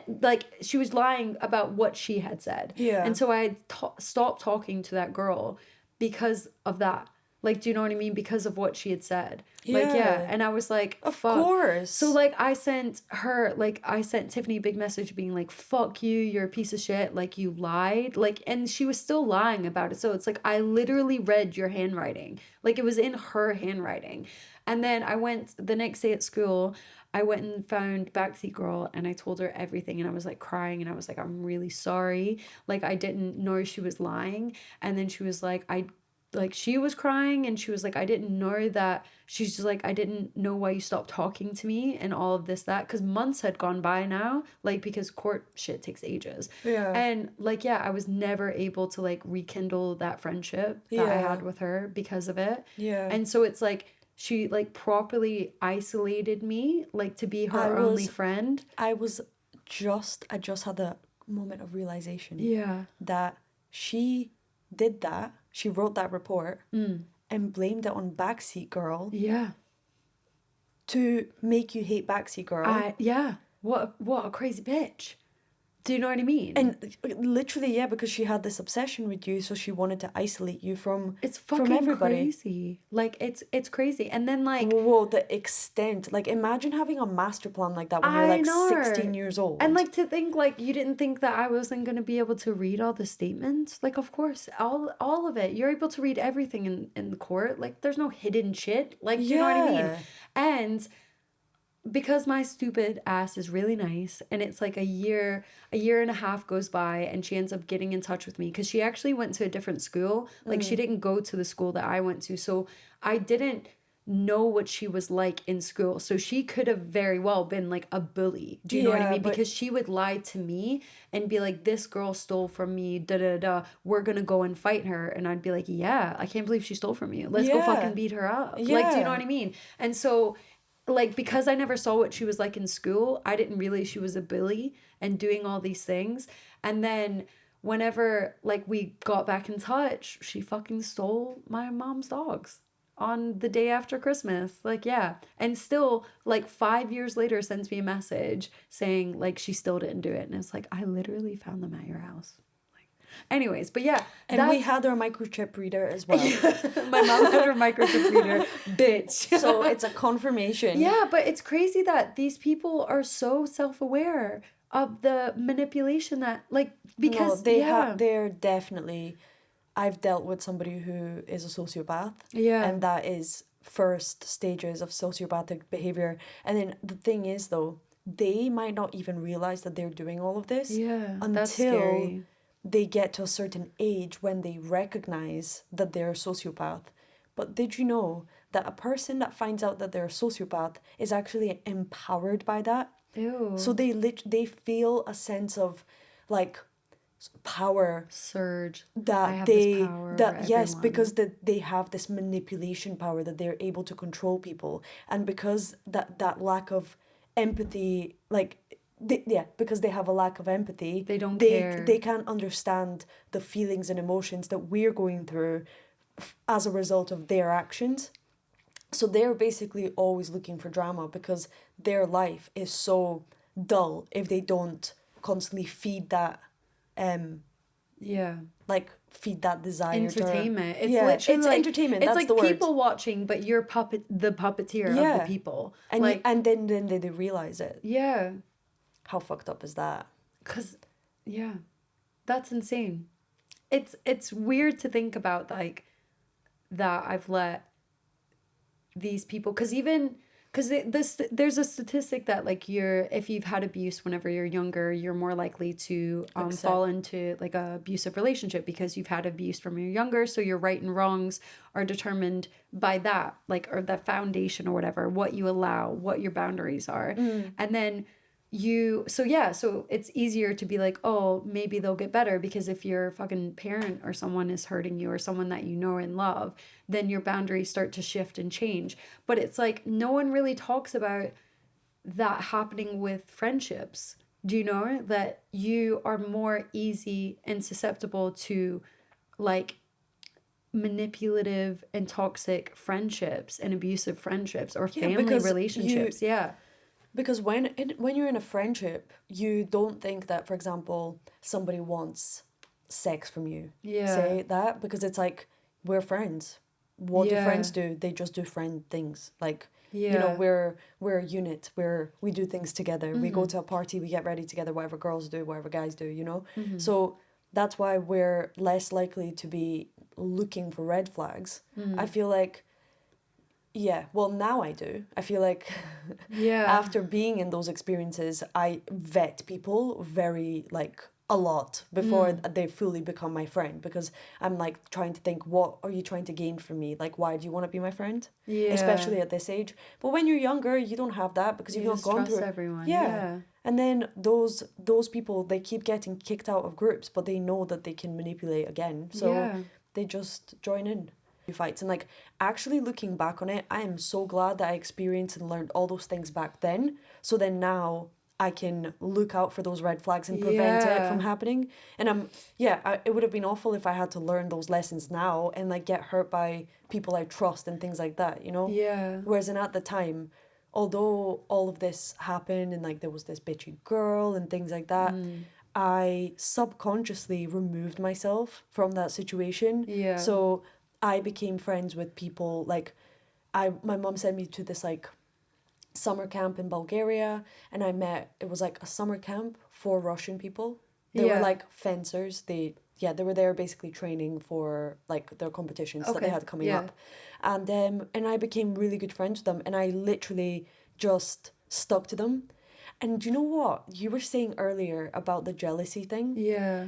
Like, she was lying about what she had said. Yeah. And so I stopped talking to that girl because of that. Like, do you know what I mean? Because of what she had said. Yeah. Like, yeah. And I was like, of fuck. course. So, like, I sent Tiffany a big message being like, fuck you, you're a piece of shit. Like, you lied. Like, and she was still lying about it. So it's like, I literally read your handwriting. Like, it was in her handwriting. And then I went the next day at school, I went and found Backseat Girl and I told her everything, and I was like crying and I was like, I'm really sorry. Like, I didn't know she was lying. And then she was like, she was crying and she was like, I didn't know that. She's just like, I didn't know why you stopped talking to me and all of this, that, because months had gone by now, like, because court shit takes ages. Yeah. And like, yeah, I was never able to like rekindle that friendship that I had with her because of it. Yeah. And so it's like, she like properly isolated me, like, to be her only friend. I just had that moment of realization. Yeah. That she did that. She wrote that report and blamed it on Backseat Girl. Yeah. To make you hate Backseat Girl. Yeah. What a crazy bitch. Do you know what I mean? And literally, yeah, because she had this obsession with you, so she wanted to isolate you from everybody. Crazy. Like, it's crazy. And then like, whoa, the extent. Like, imagine having a master plan like that when you're like 16 years old. And like, to think like, you didn't think that I wasn't going to be able to read all the statements. Like, of course, all of it. You're able to read everything in the court. Like, there's no hidden shit. Like, do you know what I mean? And because my stupid ass is really nice, and it's like a year and a half goes by, and she ends up getting in touch with me because she actually went to a different school. Like, she didn't go to the school that I went to, so I didn't know what she was like in school. So she could have very well been like a bully. Do you know what I Yeah, mean? but Because she would lie to me and be like, this girl stole from me, da da da. We're gonna go and fight her. And I'd be like, yeah, I can't believe she stole from you. Let's go yeah, fucking beat her up. Like, do you know yeah. what I mean? And so, like, because I never saw what she was like in school, I didn't realize she was a bully and doing all these things. And then whenever like we got back in touch, she fucking stole my mom's dogs on the day after Christmas. Like, yeah. And still, like, 5 years later, sends me a message saying, like, she still didn't do it. And it's like, I literally found them at your house. Like, anyways, but yeah. And we had our microchip reader as well. My mom had her microchip reader, bitch. So it's a confirmation. Yeah, but it's crazy that these people are so self-aware of the manipulation that, like, because they're definitely. I've dealt with somebody who is a sociopath. Yeah. And that is first stages of sociopathic behavior. And then the thing is, though, they might not even realize that they're doing all of this that's until scary. they get to a certain age when they recognize that they're a sociopath. But did you know that a person that finds out that they're a sociopath is actually empowered by that? Ew. So they feel a sense of like power Surge. I that have they this power that over yes everyone. because they have this manipulation power that they're able to control people, and because that lack of empathy, like because they have a lack of empathy, They don't care. they can't understand the feelings and emotions that we're going through as a result of their actions. So they're basically always looking for drama because their life is so dull if they don't constantly feed that Yeah. like feed that desire Entertainment. It's yeah, literally it's like, entertainment. it's That's like the word. people watching, but you're the puppeteer of Yeah. the people. And like, and then they realize it. yeah. How fucked up is that? 'Cause, yeah, that's insane. It's weird to think about, like, that I've let these people, because there's a statistic that, like, if you've had abuse whenever you're younger, you're more likely to fall into like a abusive relationship because you've had abuse from you're younger. So your right and wrongs are determined by that, like, or the foundation or whatever, what you allow, what your boundaries are. And then so it's easier to be like, oh, maybe they'll get better, because if your fucking parent or someone is hurting you, or someone that you know and love, then your boundaries start to shift and change. But it's like, no one really talks about that happening with friendships. Do you know that you are more easy and susceptible to, like, manipulative and toxic friendships and abusive friendships, or family relationships? Because when you're in a friendship, you don't think that, for example, somebody wants sex from you. Say that, because it's like, we're friends. What do friends do? They just do friend things. Like, you know, we're a unit. We do things together. We go to a party, we get ready together, whatever girls do, whatever guys do, you know? So that's why we're less likely to be looking for red flags. I feel like, yeah, well, now I do. I feel like after being in those experiences, I vet people very, like, a lot before they fully become my friend, because I'm, like, trying to think, what are you trying to gain from me? Like, why do you want to be my friend? Especially at this age. But when you're younger, you don't have that, because you've not gone through everyone. And then those people, they keep getting kicked out of groups, but they know that they can manipulate again. So they just join in fights. And, like, actually looking back on it, I am so glad that I experienced and learned all those things back then, so then now I can look out for those red flags and prevent it from happening. And it would have been awful if I had to learn those lessons now and, like, get hurt by people I trust and things like that, you know? Whereas at the time, although all of this happened and, like, there was this bitchy girl and things like that, I subconsciously removed myself from that situation. So I became friends with people, like, my mom sent me to this, like, summer camp in Bulgaria, and it was like a summer camp for Russian people. They were, like, fencers. They were there basically training for, like, their competitions that they had coming up. And I became really good friends with them, and I literally just stuck to them. And you know what? You were saying earlier about the jealousy thing. Yeah.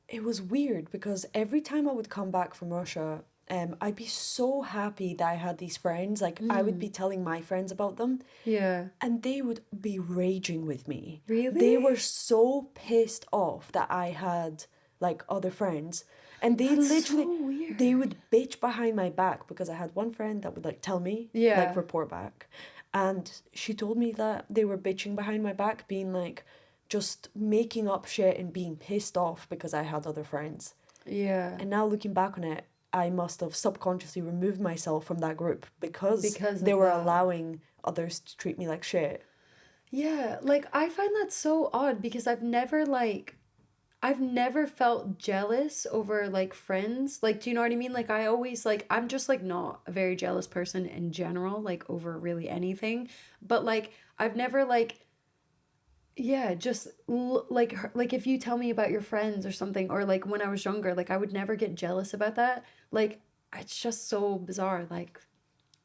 It was weird because every time I would come back from Russia, I'd be so happy that I had these friends. Like, I would be telling my friends about them, Yeah. and they would be raging with me. Really? They were so pissed off that I had, like, other friends. And they That's literally, so weird. they would bitch behind my back because I had one friend that would, like, tell me, Yeah. like, report back. And she told me that they were bitching behind my back, being like, just making up shit and being pissed off because I had other friends. Yeah. And now looking back on it, I must have subconsciously removed myself from that group because they of were that. allowing others to treat me like shit. Yeah, like I find that so odd because I've never felt jealous over like friends. Like, do you know what I mean? Like I always like I'm just like not a very jealous person in general, like over really anything. But like I've never like yeah, just like if you tell me about your friends or something or like when I was younger, like I would never get jealous about that. Like it's just so bizarre. Like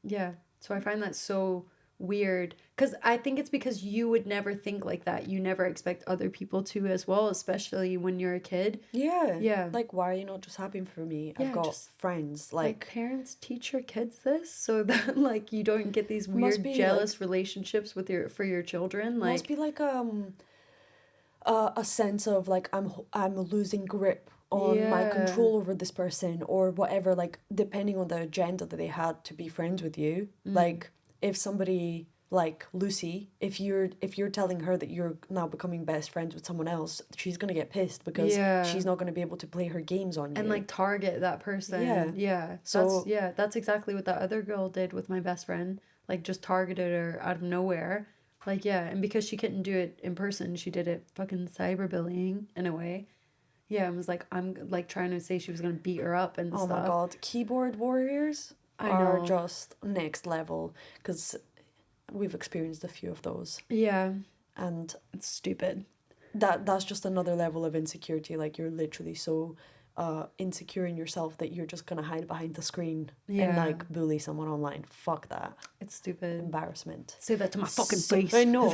yeah. So I find that so weird because I think it's because you would never think like that. You never expect other people to as well, especially when you're a kid. Yeah. Yeah. Like, why are you not just happy for me? Yeah, I've got just friends. like parents teach your kids this so that like you don't get these Must weird be, jealous relationships with your children. must Like be like a sense of like I'm losing grip on my yeah. control over this person or whatever, like depending on the agenda that they had to be friends with you. Like if somebody like Lucy, if you're telling her that you're now becoming best friends with someone else, she's gonna get pissed because Yeah. she's not gonna be able to play her games on you. And like target that person. Yeah. Yeah. So That's exactly what that other girl did with my best friend. Like just targeted her out of nowhere. Like yeah, and because she couldn't do it in person, she did it fucking cyberbullying in a way. Yeah, and was like I'm like trying to say she was gonna beat her up and oh my stuff. god, keyboard warriors I are know. just next level because we've experienced a few of those. Yeah, And it's stupid. that's just another level of insecurity. Like you're literally so insecure in yourself that you're just gonna hide behind the screen and Yeah. like bully someone online. Fuck that. It's stupid. Embarrassment. Say that to my fucking So- face. I know.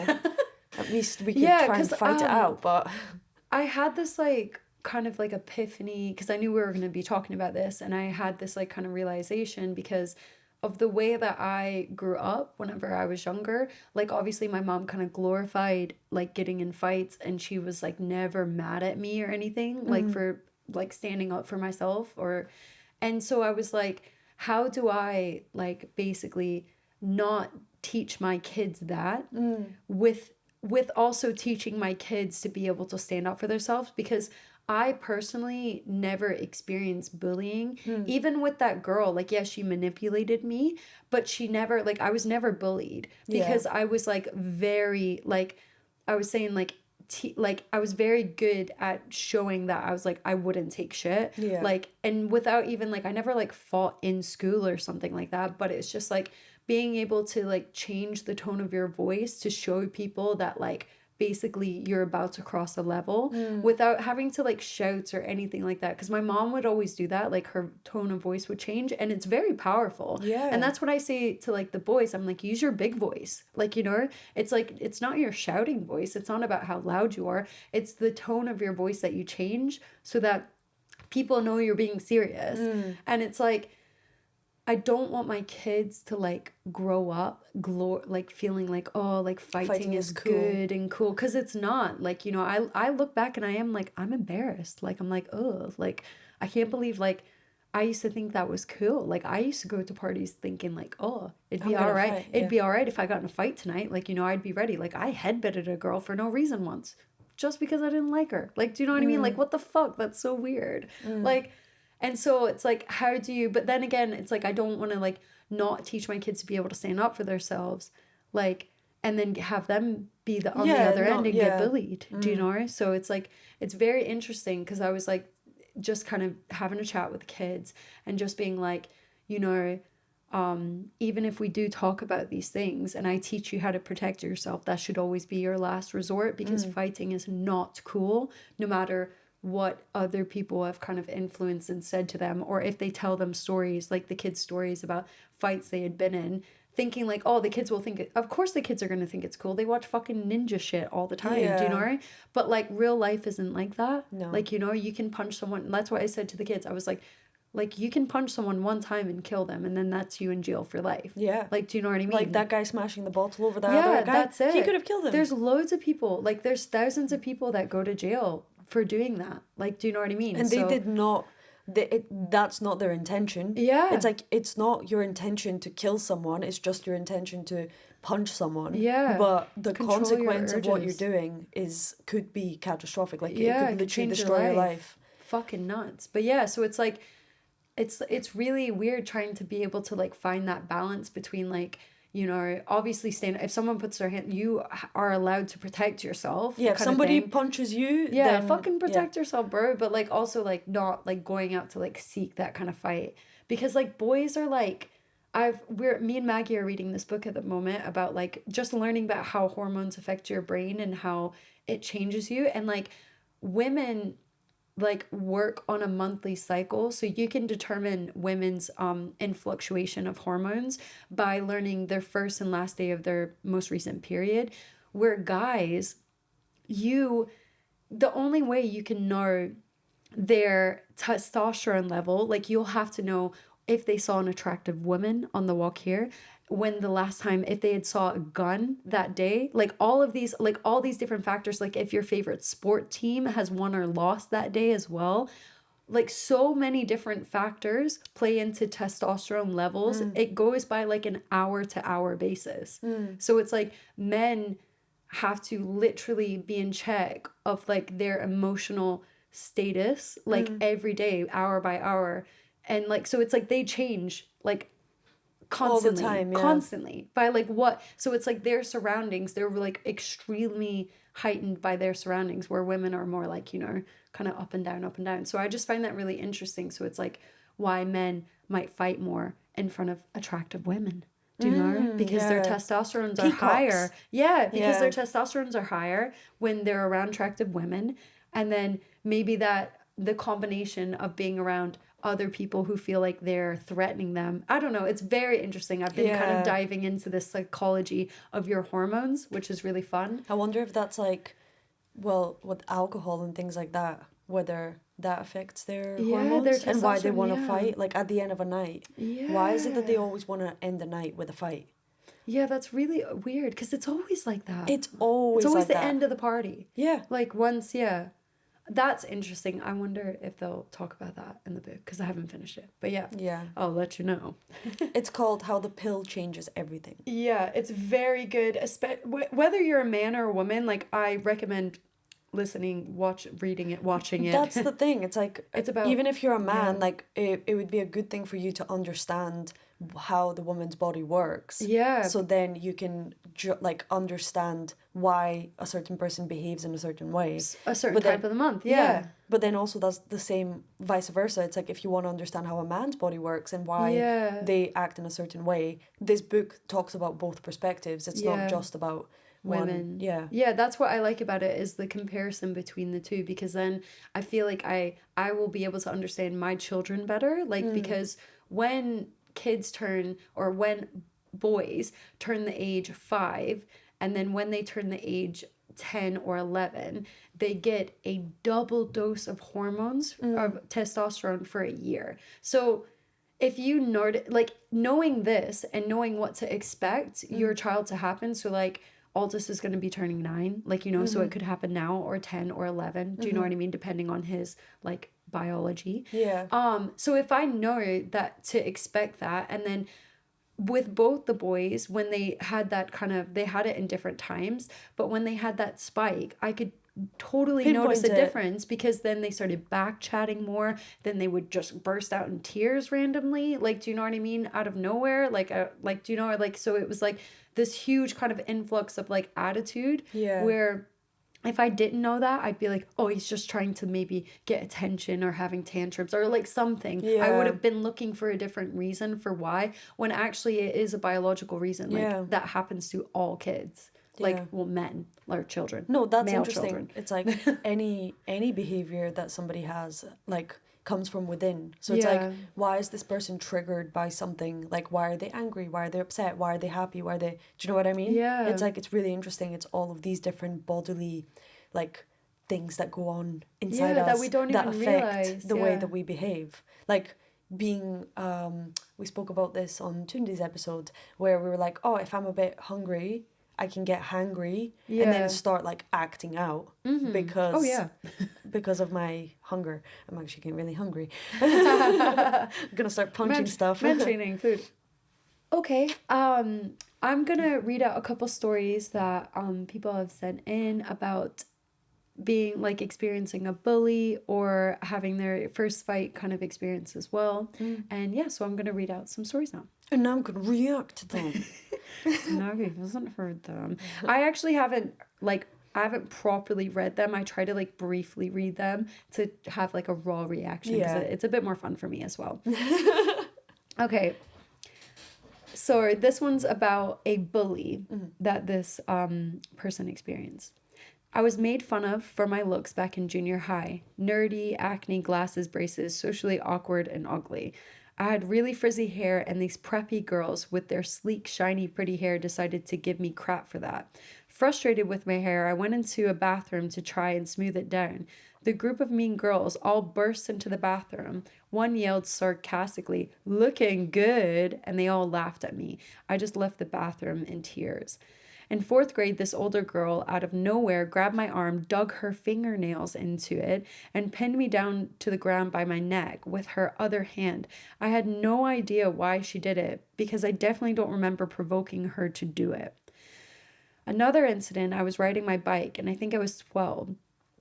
At least we could Yeah, try and 'cause, fight it out, but I had this like kind of like epiphany because I knew we were going to be talking about this, and I had this like kind of realization because of the way that I grew up whenever I was younger. Like obviously my mom kind of glorified like getting in fights, and she was like never mad at me or anything like for like standing up for myself or and so I was like, how do I like basically not teach my kids that with also teaching my kids to be able to stand up for themselves because I personally never experienced bullying. Even with that girl, like, yeah, she manipulated me, but she never, like, I was never bullied because I was, like, very, like, I was saying, like, like, I was very good at showing that I was, like, I wouldn't take shit. Yeah. Like, and without even, like, I never, like, fought in school or something like that, but it's just, like, being able to, like, change the tone of your voice to show people that, like, basically you're about to cross a level without having to like shout or anything like that because my mom would always do that, like her tone of voice would change and it's very powerful. Yeah. And that's what I say to like the boys. I'm like, use your big voice, like, you know, it's like it's not your shouting voice, it's not about how loud you are, it's the tone of your voice that you change so that people know you're being serious. And it's like I don't want my kids to like grow up like feeling like, oh, like fighting is is cool. good and cool, because it's not. Like, you know, I look back and I am like, I'm embarrassed. Like, I'm like, oh, like I can't believe like I used to think that was cool. Like I used to go to parties thinking like, oh, it'd be all right. fight, It'd be all right if I got in a fight tonight. Like, you know, I'd be ready. Like I headbutted a girl for no reason once just because I didn't like her. Like, do you know what I mean? Like, what the fuck? That's so weird. Like, and so it's like, how do you, but then again, it's like, I don't want to like not teach my kids to be able to stand up for themselves. Like, and then have them be on the other end and get bullied. Do you know? So it's like, it's very interesting because I was like, just kind of having a chat with kids and just being like, you know, even if we do talk about these things and I teach you how to protect yourself, that should always be your last resort because fighting is not cool, no matter what other people have kind of influenced and said to them, or if they tell them stories, like the kids' stories about fights they had been in, thinking like, oh, the kids will think of course the kids are going to think it's cool. They watch fucking ninja shit all the time. Do you know right? But like real life isn't like that. No. Like, you know, you can punch someone. That's what I said to the kids. I was like you can punch someone one time and kill them, and then that's you in jail for life. Yeah. Like, do you know what I mean? Like that guy smashing the bottle over that other guy. That's it. He could have killed him. There's loads of people. Like, there's thousands of people that go to jail for doing that. Like, do you know what I mean? And they did not. That's not their intention. Yeah. It's like, it's not your intention to kill someone. It's just your intention to punch someone. Yeah. But the Control consequence your of what you're urges. doing could be catastrophic. Like, Yeah, it it could could literally change your destroy your life. life. Fucking nuts. But yeah, so it's like, it's really weird trying to be able to like find that balance between like, you know, obviously if someone puts their hand, you are allowed to protect yourself. Yeah, if somebody punches you, then fucking protect yourself, bro. But like also like not like going out to like seek that kind of fight, because like boys are like, me and Maggie are reading this book at the moment about like just learning about how hormones affect your brain and how it changes you, and like women like work on a monthly cycle, so you can determine women's influctuation of hormones by learning their first and last day of their most recent period, where guys, the only way you can know their testosterone level, like you'll have to know if they saw an attractive woman on the walk here, when the last time, if they had saw a gun that day, like all these different factors, like if your favorite sport team has won or lost that day as well, like so many different factors play into testosterone levels. It goes by like an hour to hour basis. So it's like men have to literally be in check of like their emotional status, like every day, hour by hour. And like, so it's like they change like constantly, all the time, yeah. Constantly by like what, so it's like their surroundings, they're like extremely heightened by their surroundings, where women are more like, you know, kind of up and down. So I just find that really interesting. So it's like why men might fight more in front of attractive women. Do you know? Because their testosterones are higher. Yeah, because their testosterones are higher when they're around attractive women. And then maybe that the combination of being around other people who feel like they're threatening them. I don't know. It's very interesting. I've been kind of diving into the psychology of your hormones, which is really fun. I wonder if that's like, well, with alcohol and things like that, whether that affects their hormones and why they want to fight, like at the end of a night. Yeah. Why is it that they always want to end the night with a fight? Yeah, that's really weird, because it's always like that. It's always like the that. end of the party. Yeah. Like once, That's interesting. I wonder if they'll talk about that in the book, because I haven't finished it. But yeah, I'll let you know. It's called How the Pill Changes Everything. Yeah, it's very good. Whether you're a man or a woman, like I recommend reading it, watching it. That's the thing. It's like, it's about, even if you're a man, like it would be a good thing for you to understand how the woman's body works. Yeah. So then you can like understand why a certain person behaves in a certain way. A certain type of the month. Yeah. But then also that's the same vice versa. It's like if you want to understand how a man's body works and why they act in a certain way, this book talks about both perspectives. It's not just about women. Yeah, that's what I like about it, is the comparison between the two, because then I feel like I will be able to understand my children better, like because when boys turn the age 5, and then when they turn the age 10 or 11, they get a double dose of hormones of testosterone for a year. So if you knowing this and knowing what to expect your child to happen, so like Aldous is going to be turning 9, like, you know, so it could happen now, or 10 or 11. Do you know what I mean? Depending on his like biology. Yeah. So if I know that to expect that, and then with both the boys, when they had that they had it in different times, but when they had that spike, I could totally notice a difference, because then they started back chatting more, then they would just burst out in tears randomly, like, do you know what I mean, out of nowhere, like do you know, like, so it was like this huge kind of influx of like attitude, where if I didn't know that, I'd be like, oh, he's just trying to maybe get attention or having tantrums or like something. I would have been looking for a different reason for why, when actually it is a biological reason, like that happens to all kids. Like, Yeah. well, men or children. No, that's male interesting. children. It's like any behavior that somebody has, like, comes from within. So it's like, why is this person triggered by something? Like, why are they angry? Why are they upset? Why are they happy? Why are they... Do you know what I mean? Yeah. It's like, it's really interesting. It's all of these different bodily, like, things that go on inside us that we don't even affect realize. the way that we behave. Like, being... we spoke about this on Tunde's episode, where we were like, oh, if I'm a bit hungry... I can get hangry and then start like acting out because because of my hunger. I'm actually getting really hungry. I'm gonna start punching stuff. Mentioning food. Okay. I'm gonna read out a couple stories that people have sent in about being like experiencing a bully or having their first fight kind of experience as well. And yeah, so I'm gonna read out some stories now. And now I'm gonna react to them. No, he hasn't heard them. I actually haven't properly read them. I try to like briefly read them to have like a raw reaction because it's a bit more fun for me as well. Okay. So this one's about a bully that this person experienced. I was made fun of for my looks back in junior high. Nerdy, acne, glasses, braces, socially awkward and ugly. I had really frizzy hair, and these preppy girls with their sleek, shiny, pretty hair decided to give me crap for that. Frustrated with my hair, I went into a bathroom to try and smooth it down. The group of mean girls all burst into the bathroom. One yelled sarcastically, "Looking good," and they all laughed at me. I just left the bathroom in tears. In 4th grade, this older girl out of nowhere grabbed my arm, dug her fingernails into it, and pinned me down to the ground by my neck with her other hand. I had no idea why she did it, because I definitely don't remember provoking her to do it. Another incident, I was riding my bike, and I think I was 12.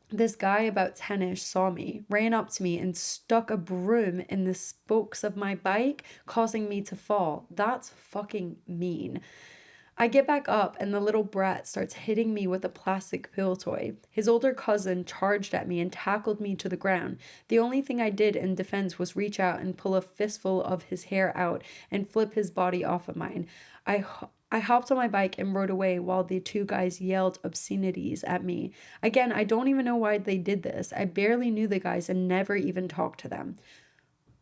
This guy about 10ish saw me, ran up to me, and stuck a broom in the spokes of my bike, causing me to fall. That's fucking mean. I get back up and the little brat starts hitting me with a plastic pool toy. His older cousin charged at me and tackled me to the ground. The only thing I did in defense was reach out and pull a fistful of his hair out and flip his body off of mine. I hopped on my bike and rode away while the two guys yelled obscenities at me. Again, I don't even know why they did this. I barely knew the guys and never even talked to them.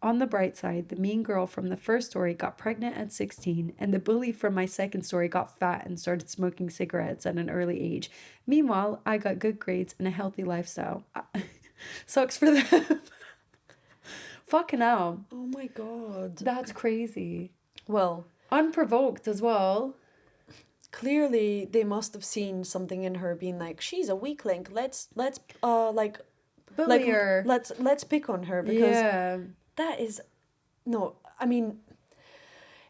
On the bright side, the mean girl from the first story got pregnant at 16, and the bully from my second story got fat and started smoking cigarettes at an early age. Meanwhile, I got good grades and a healthy lifestyle. Sucks for them. Fucking hell. Oh my god. That's crazy. Well, unprovoked as well. Clearly, they must have seen something in her being like, she's a weakling. Let's bully her. Let's pick on her because that is... No, I mean,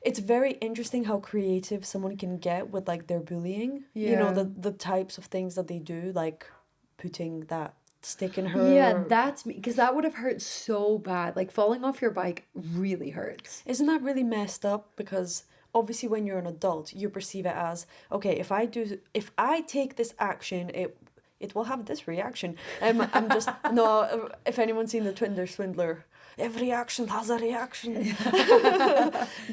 it's very interesting how creative someone can get with, like, their bullying. Yeah. You know, the types of things that they do, like putting that stick in her. Yeah, that's me. Because that would have hurt so bad. Like, falling off your bike really hurts. Isn't that really messed up? Because obviously when you're an adult, you perceive it as, okay, if I take this action, it will have this reaction. I'm just... No, if anyone's seen the Tinder Swindler... Every action has a reaction.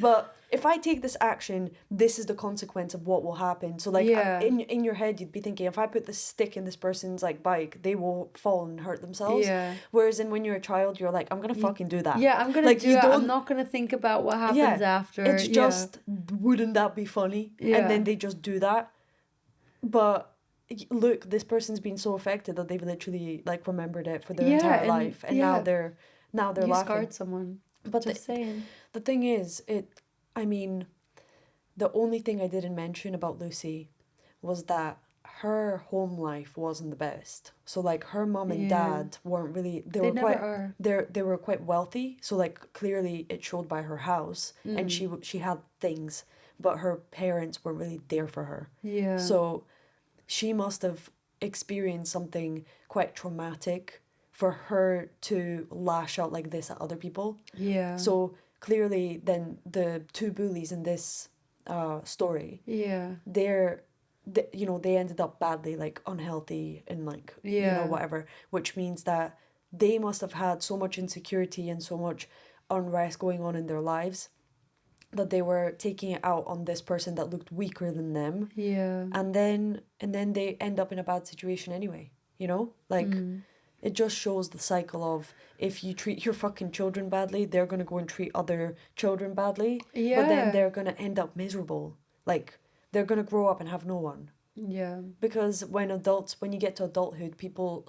But if I take this action, this is the consequence of what will happen. So, like, in your head, you'd be thinking, if I put this stick in this person's, like, bike, they will fall and hurt themselves. Yeah. Whereas when you're a child, you're like, I'm going to fucking do that. Yeah, I'm going to do it. I'm not going to think about what happens after. It's just, wouldn't that be funny? Yeah. And then they just do that. But... Look, this person's been so affected that they've literally, like, remembered it for their entire life. And now they're laughing. You scarred someone. But just saying. The thing is, I mean, the only thing I didn't mention about Lucy was that her home life wasn't the best. So, like, her mom and dad weren't really... They were quite wealthy. So, like, clearly it showed by her house. And she had things. But her parents weren't really there for her. Yeah. So... She must have experienced something quite traumatic for her to lash out like this at other people. Yeah. So clearly then the two bullies in this story, they ended up badly, like unhealthy and like, you know, whatever, which means that they must have had so much insecurity and so much unrest going on in their lives that they were taking it out on this person that looked weaker than them. Yeah. And then they end up in a bad situation anyway, you know? Like, it just shows the cycle of, if you treat your fucking children badly, they're going to go and treat other children badly. Yeah. But then they're going to end up miserable. Like, they're going to grow up and have no one. Yeah. Because when you get to adulthood, people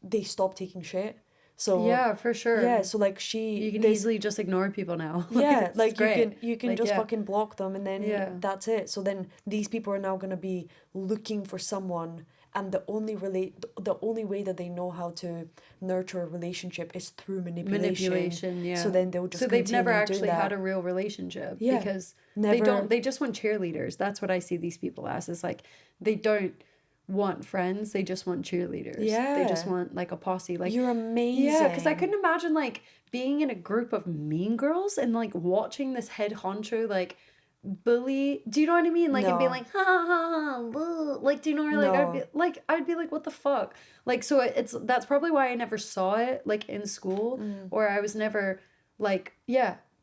they stop taking shit. So yeah, for sure. Yeah, so like you can easily just ignore people now. Yeah, like great. you can just fucking block them, and then that's it. So then these people are now gonna be looking for someone, and the only way that they know how to nurture a relationship is through manipulation. Yeah. So then they'll just they've never continue actually doing that. had a real relationship. Yeah, because never. they just want cheerleaders. That's what I see these people as. Is like, they don't want friends, they just want cheerleaders. Yeah, they just want like a posse. Like, you're amazing. Yeah, because I couldn't imagine like being in a group of mean girls and like watching this head honcho like bully. Do you know what I mean? Like, and being like, ha ha ha, boo. Like, do you know what I mean? Like, I'd be like, what the fuck? Like, so that's probably why I never saw it like in school, or I was never like,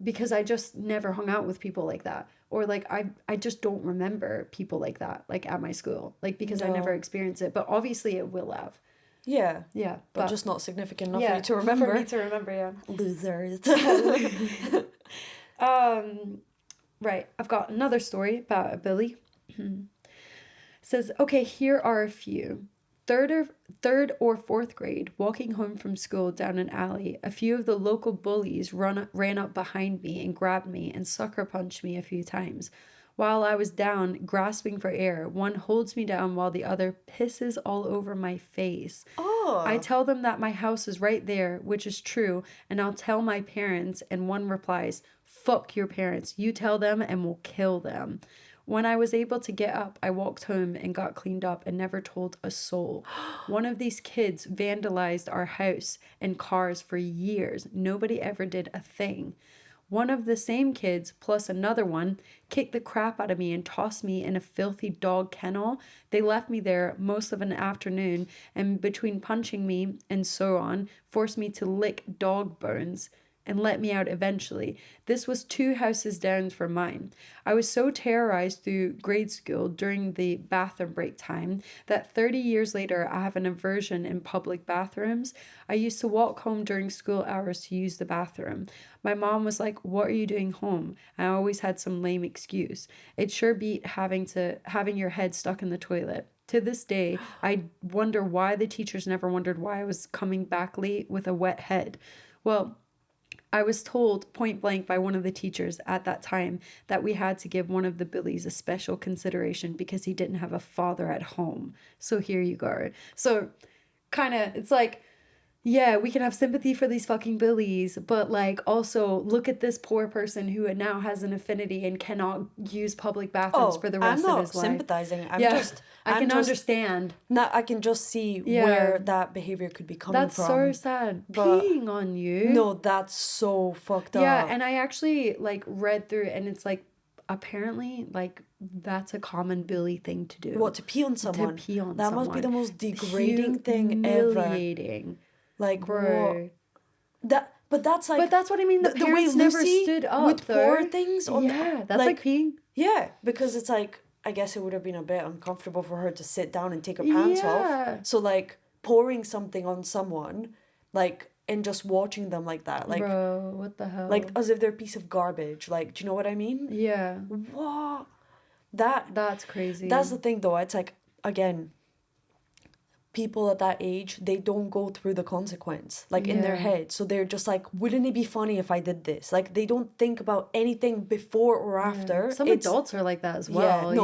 because I just never hung out with people like that. Or like, I just don't remember people like that, like at my school, like, because I never experienced it. But obviously it will have. Yeah. Yeah. But just not significant enough for you to remember. For me to remember, yeah. Losers. Right. I've got another story about a bully. It says, okay, here are a few. Third or fourth grade, walking home from school down an alley, a few of the local bullies ran up behind me and grabbed me and sucker punched me a few times. While I was down, grasping for air, one holds me down while the other pisses all over my face. Oh. I tell them that my house is right there, which is true, and I'll tell my parents, and one replies, fuck your parents, you tell them and we'll kill them. When I was able to get up, I walked home and got cleaned up and never told a soul. One of these kids vandalized our house and cars for years. Nobody ever did a thing. One of the same kids, plus another one, kicked the crap out of me and tossed me in a filthy dog kennel. They left me there most of an afternoon, and between punching me and so on, forced me to lick dog bones and let me out eventually. This was 2 houses down from mine. I was so terrorized through grade school during the bathroom break time that 30 years later I have an aversion in public bathrooms. I used to walk home during school hours to use the bathroom. My mom was like, what are you doing home? I always had some lame excuse. It sure beat having your head stuck in the toilet. To this day, I wonder why the teachers never wondered why I was coming back late with a wet head. Well, I was told point blank by one of the teachers at that time that we had to give one of the bullies a special consideration because he didn't have a father at home. So here you go. So kind of, it's like, yeah, we can have sympathy for these fucking bullies, but like also look at this poor person who now has an affinity and cannot use public bathrooms for the rest of his life. I'm not sympathizing. I can understand. I can just see where that behavior could be coming from. That's so sad. But peeing on you. No, that's so fucked up. Yeah, and I actually like read through it, and it's like apparently like that's a common bully thing to do. What, to pee on someone? To pee on that someone. Must be the most degrading thing ever. Humiliating. Like, bro. But that's like. But that's what I mean. The way parents never stood up would pour things on. Yeah, that's like peeing. Yeah, because it's like, I guess it would have been a bit uncomfortable for her to sit down and take her pants off. So like pouring something on someone, like, and just watching them like that, like, bro, what the hell? Like as if they're a piece of garbage. Like, do you know what I mean? Yeah. What? That's crazy. That's the thing, though. It's like, again, people at that age, they don't go through the consequence, like, in their head. So they're just like, wouldn't it be funny if I did this? Like, they don't think about anything before or after. Some adults are like that as well.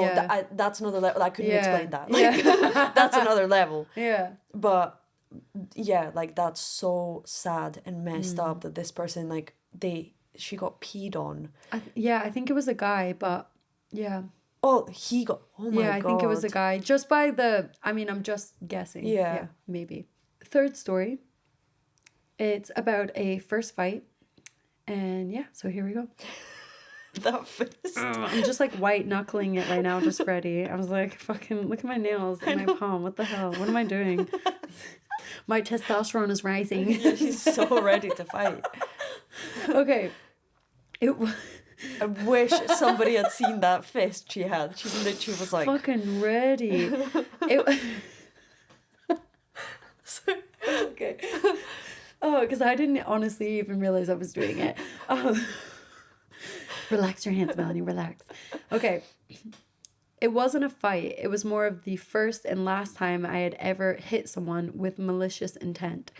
That's another level. I couldn't explain that. Like, that's another level. Yeah. But yeah, like, that's so sad and messed up that this person, like, she got peed on. I think it was a guy, but yeah. Oh, he got. Oh my god. Yeah, I think it was a guy. Just by I'm just guessing. Yeah, maybe. Third story. It's about a first fight. And yeah, so here we go. That fist. I'm just like white knuckling it right now, just ready. I was like, fucking look at my nails and my palm. What the hell? What am I doing? My testosterone is rising. Yeah, she's so ready to fight. Okay. I wish somebody had seen that fist she had. She literally was like... Fucking ready. Okay. Oh, because I didn't honestly even realize I was doing it. Relax your hands, Melanie, relax. Okay. It wasn't a fight. It was more of the first and last time I had ever hit someone with malicious intent.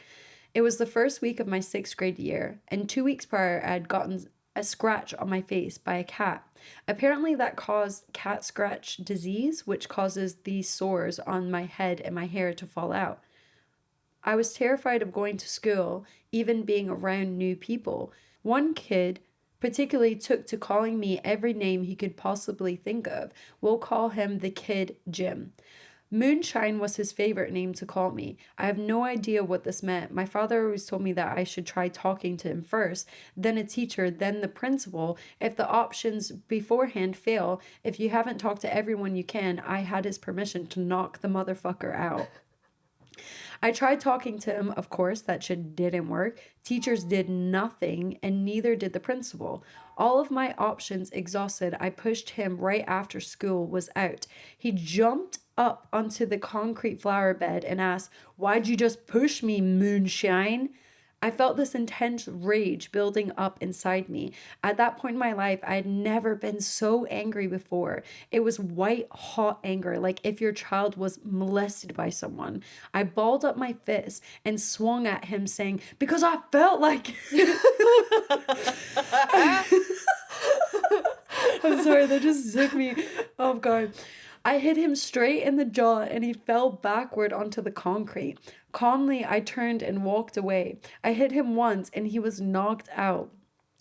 It was the first week of my 6th grade year, and 2 weeks prior, I had gotten a scratch on my face by a cat. Apparently, that caused cat scratch disease, which causes these sores on my head and my hair to fall out. I was terrified of going to school, even being around new people. One kid particularly took to calling me every name he could possibly think of. We'll call him the kid Jim. Moonshine was his favorite name to call me. I have no idea what this meant. My father always told me that I should try talking to him first, then a teacher, then the principal. If the options beforehand fail, if you haven't talked to everyone you can, I had his permission to knock the motherfucker out. I tried talking to him, of course, that shit didn't work. Teachers did nothing, and neither did the principal. All of my options exhausted, I pushed him right after school was out. He jumped up onto the concrete flower bed and asked, "Why'd you just push me, Moonshine?" I felt this intense rage building up inside me. At that point in my life, I had never been so angry before. It was white hot anger, like if your child was molested by someone. I balled up my fist and swung at him, saying, "Because I felt like..." I'm sorry, that just took me. Oh, God. I hit him straight in the jaw and he fell backward onto the concrete. Calmly, I turned and walked away. I hit him once and he was knocked out.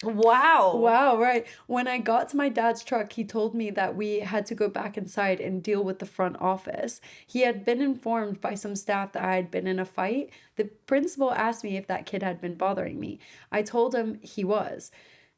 Wow. Wow, right. When I got to my dad's truck, he told me that we had to go back inside and deal with the front office. He had been informed by some staff that I had been in a fight. The principal asked me if that kid had been bothering me. I told him he was.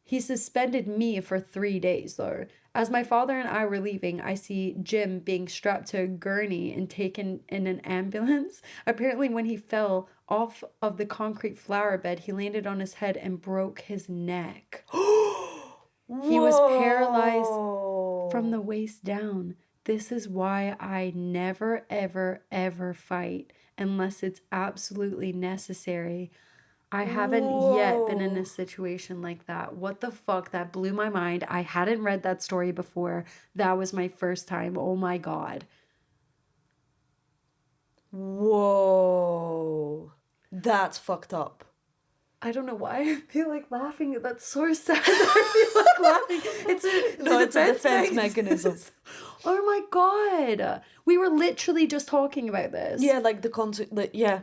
He suspended me for 3 days, though. As my father and I were leaving, I see Jim being strapped to a gurney and taken in an ambulance. Apparently, when he fell off of the concrete flower bed, he landed on his head and broke his neck. He was paralyzed from the waist down. This is why I never, ever, ever fight unless it's absolutely necessary. I haven't yet been in a situation like that. What the fuck? That blew my mind. I hadn't read that story before. That was my first time. Oh my God. Whoa. That's fucked up. I don't know why I feel like laughing. That's so sad. I feel like laughing. It's a defense mechanism. Oh my God. We were literally just talking about this. Yeah, like the concept. Yeah.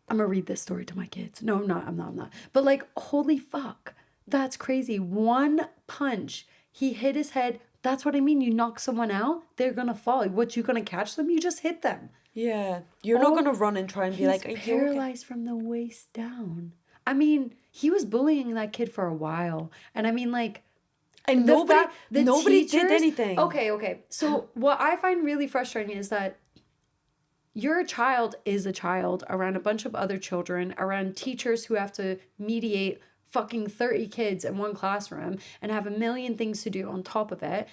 I'm gonna read this story to my kids. No, I'm not. But like, holy fuck. That's crazy. One punch. He hit his head. That's what I mean. You knock someone out, they're gonna fall. What, you gonna catch them? You just hit them. Yeah. You're not gonna run and try and be like, he's paralyzed from the waist down. I mean, he was bullying that kid for a while. And I mean, like, and nobody did anything. Okay. So what I find really frustrating is that your child is a child around a bunch of other children, around teachers who have to mediate fucking 30 kids in one classroom and have a million things to do on top of it.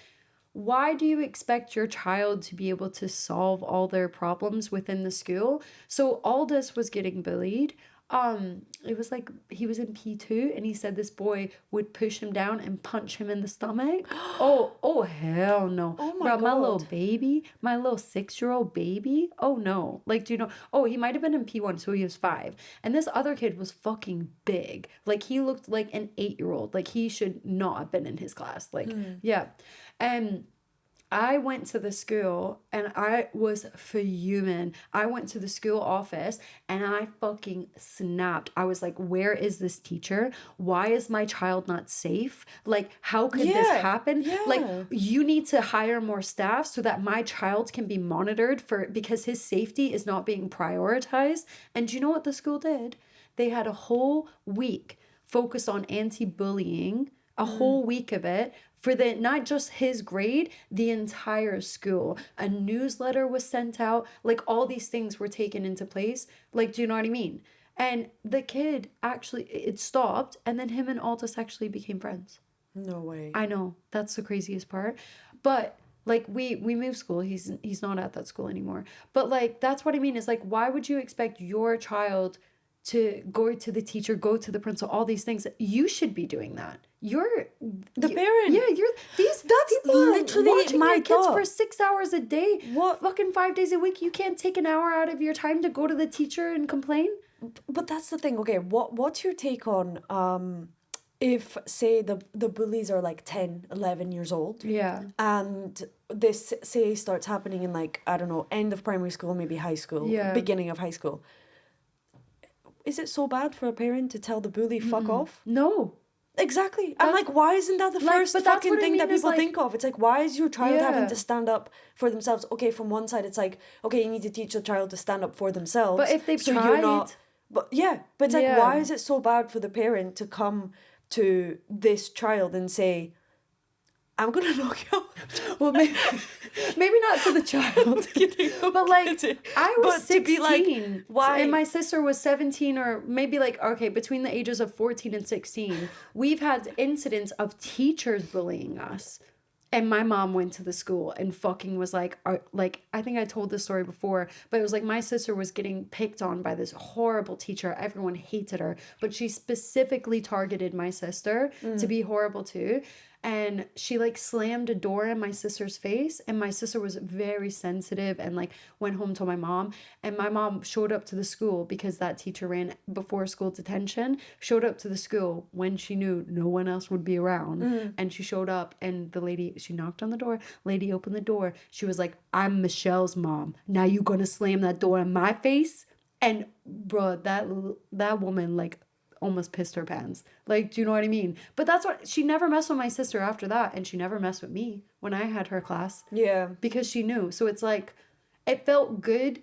Why do you expect your child to be able to solve all their problems within the school? So Aldous was getting bullied. It was like he was in P2 and he said this boy would push him down and punch him in the stomach. Oh hell no. Oh my Bro, God. my little baby, my little 6-year-old baby. Oh no. Like, do you know? Oh, he might have been in P1, so he was 5. And this other kid was fucking big. Like, he looked like an 8-year-old. Like, he should not have been in his class. Like, yeah. And I went to the school and I was fuming. I went to the school office and I fucking snapped. I was like, where is this teacher? Why is my child not safe? Like, how could this happen? Yeah. Like, you need to hire more staff so that my child can be monitored because his safety is not being prioritized. And do you know what the school did? They had a whole week focused on anti-bullying, a whole week of it, for not just his grade, the entire school. A newsletter was sent out. Like, all these things were taken into place. Like, do you know what I mean? And the kid actually, it stopped, and then him and Aldous actually became friends. No way. I know, that's the craziest part. But like we moved school. He's not at that school anymore. But like that's what I mean is like, why would you expect your child to go to the teacher, go to the principal, all these things? You should be doing that. You're The parent. Yeah, you're these That's people are literally watching my your kids thought. for 6 hours a day. What? Fucking 5 days a week. You can't take an hour out of your time to go to the teacher and complain? But that's the thing. Okay, what's your take on if say the bullies are like 10, 11 years old, Yeah. and this say starts happening in like, I don't know, end of primary school, maybe high school, Yeah. beginning of high school. Is it so bad for a parent to tell the bully fuck off? No. Exactly. I'm like, why isn't that the like, first but that's fucking what I thing that mean is, people like- think of? It's like, why is your child having Yeah. to stand up for themselves? Okay, from one side, it's like, okay, you need to teach the child to stand up for themselves. But if they've so tried. you're not. But yeah, but it's like, Yeah. why is it so bad for the parent to come to this child and say, I'm gonna knock you out? Well, maybe not to the child. But like, I was But 16. to be like, why? And my sister was 17, or maybe like, okay, between the ages of 14 and 16, we've had incidents of teachers bullying us. And my mom went to the school and fucking was like, I think I told this story before, but it was like my sister was getting picked on by this horrible teacher. Everyone hated her, but she specifically targeted my sister to be horrible too. And she like slammed a door in my sister's face, and my sister was very sensitive and like went home to my mom, and my mom showed up to the school because that teacher ran before school detention, showed up to the school when she knew no one else would be around. And she showed up, and the lady, she knocked on the door, lady opened the door, she was like, I'm Michelle's mom, now you gonna slam that door in my face? And bro, that woman like almost pissed her pants. Like, do you know what I mean? But that's what, she never messed with my sister after that, and she never messed with me when I had her class. Yeah. Because she knew. So it's like, it felt good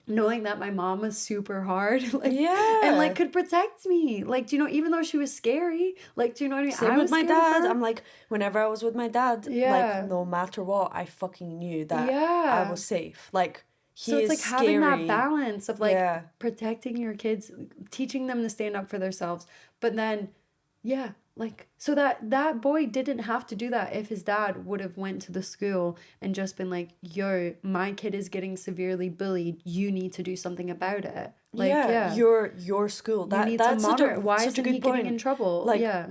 knowing that my mom was super hard. Like, Yeah. And like could protect me. Like, do you know, even though she was scary, like, do you know what I mean? Same I with was my scared of dad. her. I'm like, whenever I was with my dad, Yeah. like, no matter what, I fucking knew that Yeah. I was safe. Like, he So it's is like scary. having that balance of like Yeah. protecting your kids, teaching them to stand up for themselves. But then, yeah, like, so that boy didn't have to do that if his dad would have went to the school and just been like, yo, my kid is getting severely bullied. You need to do something about it. Like, yeah. Your school. You need That's to such monitor. a Why such a isn't good he point. getting in trouble? Like, yeah.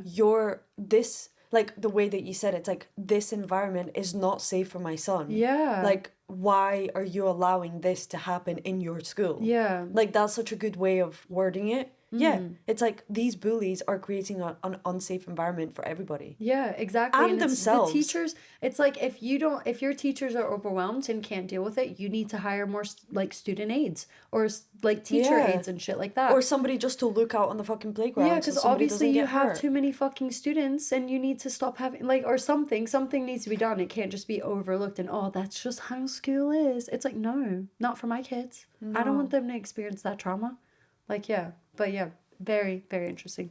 like the way that you said it's like, this environment is not safe for my son. Yeah. Like, why are you allowing this to happen in your school? Yeah. Like, that's such a good way of wording it. Yeah, it's like these bullies are creating an unsafe environment for everybody. Yeah, exactly. And it's themselves. The teachers, it's like if your teachers are overwhelmed and can't deal with it, you need to hire more like student aides or like teacher Yeah. aides and shit like that. Or somebody just to look out on the fucking playground. Yeah, so because somebody obviously doesn't you get have hurt. too many fucking students and you need to stop having like, or something needs to be done. It can't just be overlooked and, oh, that's just how school is. It's like, no, not for my kids. I don't want them to experience that trauma. Like, yeah, but yeah, very, very interesting.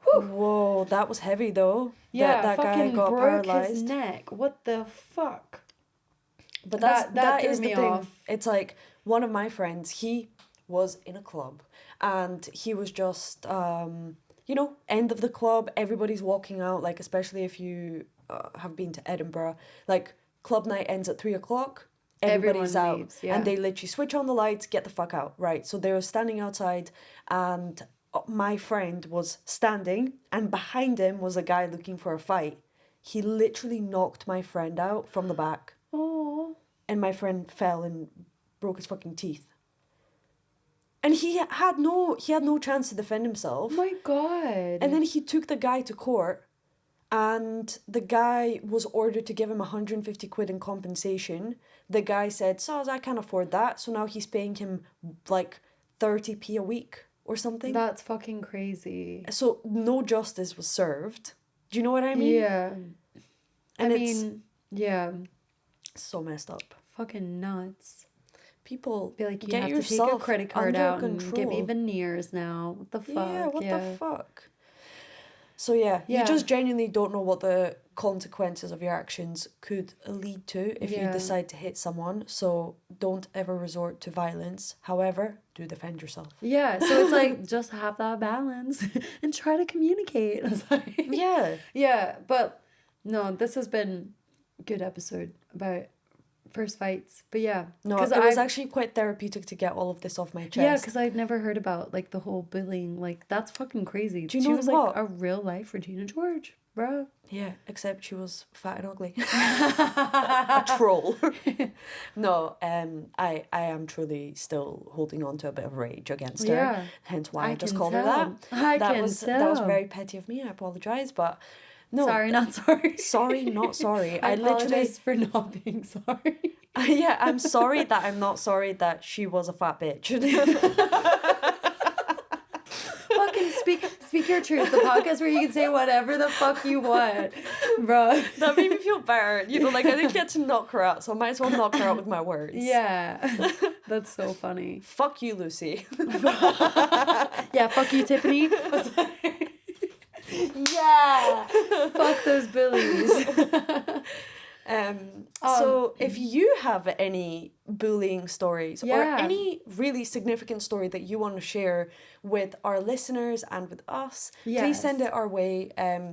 Whoa, that was heavy though. Yeah, that guy fucking got broke paralyzed. his neck. What the fuck? But that that threw is the me thing. off. It's like one of my friends, he was in a club and he was just end of the club, everybody's walking out, like especially if you have been to Edinburgh, like club night ends at 3:00, everybody's Everyone out leaves, yeah. and they literally switch on the lights, get the fuck out, right? So they were standing outside and my friend was standing and behind him was a guy looking for a fight. He literally knocked my friend out from the back. Oh. And my friend fell and broke his fucking teeth. And he had no chance to defend himself. Oh my God. And then he took the guy to court, and the guy was ordered to give him 150 quid in compensation. The guy said, "Soz, I can't afford that." So now he's paying him like 30p a week or something. That's fucking crazy. So no justice was served. Do you know what I mean? Yeah. And I it's mean, yeah. so messed up. Fucking nuts. People Be like, you get have to take yourself a credit card under out and give me control. veneers now. What the fuck? Yeah, what the fuck? So yeah, Yeah. you just genuinely don't know what the consequences of your actions could lead to if you Yeah. decide to hit someone. So don't ever resort to violence. However, do defend yourself. Yeah, so it's like, just have that balance and try to communicate. I was like, Yeah. yeah, but no, this has been a good episode about first fights. But yeah, No, it was actually quite therapeutic to get all of this off my chest. yeah, because I'd never heard about like the whole bullying. Like, that's fucking crazy. Do you she know was what? like a real life Regina George, bro. Yeah, except she was fat and ugly. A troll. No, I am truly still holding on to a bit of rage against her. Yeah. Hence why I just can called her tell. that. That was tell. very petty of me. I apologize, but no. Sorry, not sorry. Sorry, not sorry. I literally apologize for not being sorry. yeah, I'm sorry that I'm not sorry that she was a fat bitch. Fucking speak your truth. The podcast where you can say whatever the fuck you want, bro. That made me feel better. You know, like I didn't get to knock her out, so I might as well knock her out with my words. Yeah, that's so funny. Fuck you, Lucy. Yeah, fuck you, Tiffany. Yeah, fuck those bullies. So if you have any bullying stories or Yeah. any really significant story that you want to share with our listeners and with us, please Yes. send it our way.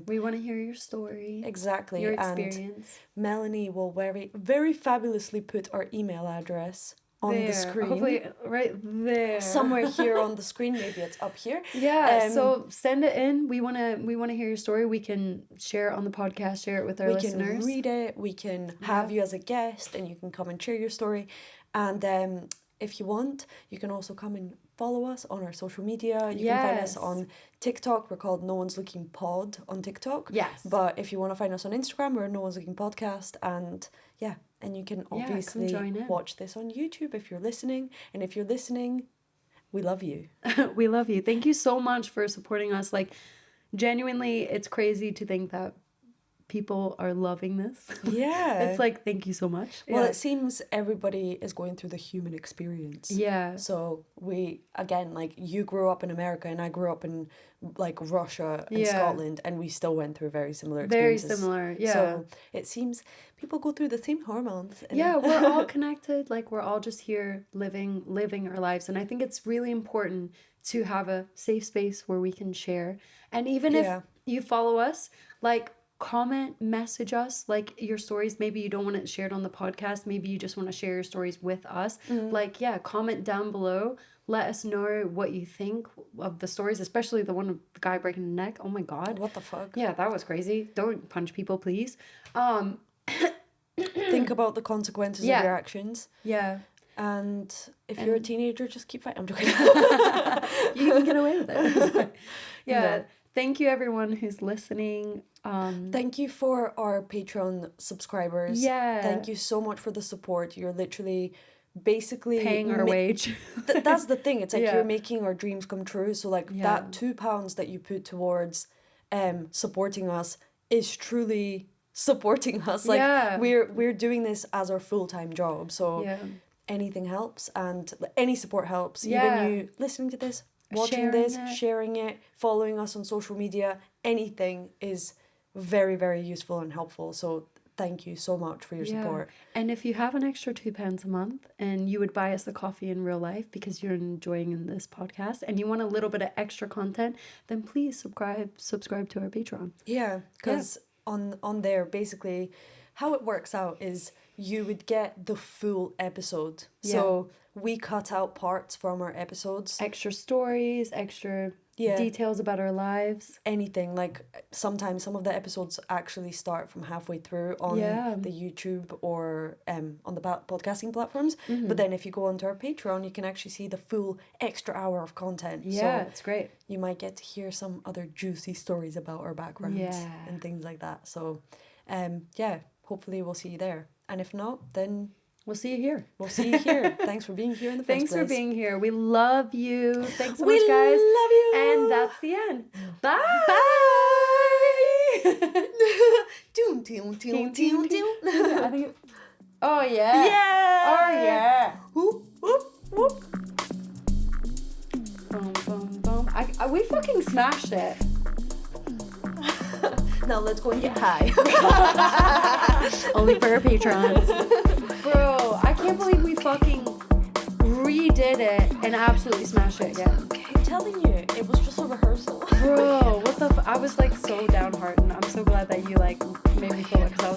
We want to hear your story, Exactly. your And experience. Melanie will very fabulously put our email address on the There. screen. Hopefully, right there. Somewhere here on the screen, maybe it's up here. Yeah, so send it in. We wanna hear your story. We can share it on the podcast, share it with our We listeners. can read it, we can have you as a guest, and you can come and share your story. And if you want, you can also come and follow us on our social media. You can find us Yes. on TikTok. We're called No One's Looking Pod on TikTok. Yes. But if you want to find us on Instagram, we're No One's Looking Podcast. And yeah, and you can come obviously join in. watch this on YouTube if you're listening. And if you're listening, we love you. We love you. Thank you so much for supporting us. Like, genuinely, it's crazy to think that people are loving this. Yeah. It's like, thank you so much. Well, Yeah. it seems everybody is going through the human experience. Yeah. So we, again, like you grew up in America and I grew up in like Russia and Yeah. Scotland, and we still went through very similar Very experiences. similar. Yeah. So it seems people go through the same hormones. and- Yeah, we're all connected. Like, we're all just here living our lives. And I think it's really important to have a safe space where we can share. And even Yeah. if you follow us, like, comment, message us, like, your stories. Maybe you don't want it shared on the podcast. Maybe you just want to share your stories with us. Like, yeah, comment down below. Let us know what you think of the stories, especially the one of the guy breaking the neck. Oh my God. What the fuck? Yeah, that was crazy. Don't punch people, please. Think about the consequences Yeah. of your actions. Yeah. And if you're a teenager, just keep fighting. I'm joking. You can get away with it. Yeah. No. Thank you, everyone who's listening. Thank you for our Patreon subscribers. Yeah. Thank you so much for the support. You're literally basically Paying our wage. That's the thing. It's like Yeah. you're making our dreams come true. So like Yeah. that £2 that you put towards supporting us is truly supporting us. Like Yeah. we're doing this as our full-time job. So Yeah. anything helps, and any support helps. Yeah. Even you listening to this, watching Sharing this, it. sharing it, following us on social media, anything is very, very useful and helpful. So thank you so much for your support. And if you have an extra £2 a month and you would buy us a coffee in real life because you're enjoying this podcast and you want a little bit of extra content, then please subscribe to our Patreon. Yeah, because on there, basically, how it works out is you would get the full episode. So we cut out parts from our episodes. Extra stories, extra details about our lives. Anything, like sometimes some of the episodes actually start from halfway through on the YouTube or on the podcasting platforms. But then if you go onto our Patreon, you can actually see the full extra hour of content. Yeah, So it's great. you might get to hear some other juicy stories about our backgrounds and things like that. So hopefully we'll see you there. And if not, then We'll see you here. we'll see you here. Thanks for being here in the first Thanks place. for being here. We love you. Thanks so We much, guys. love you. And that's the end. Bye. Bye. Doom, doom, doom, doom, doom. I think. Oh yeah. Yeah. Oh yeah. Whoop, whoop, whoop. Boom, boom, boom. We fucking smashed it. now let's go and get high. Only for our patrons. Bro, I can't believe we fucking redid it and absolutely smashed it again. I'm telling you, it was just a rehearsal. Bro, what the I was like so downhearted. I'm so glad that you like made me feel it because I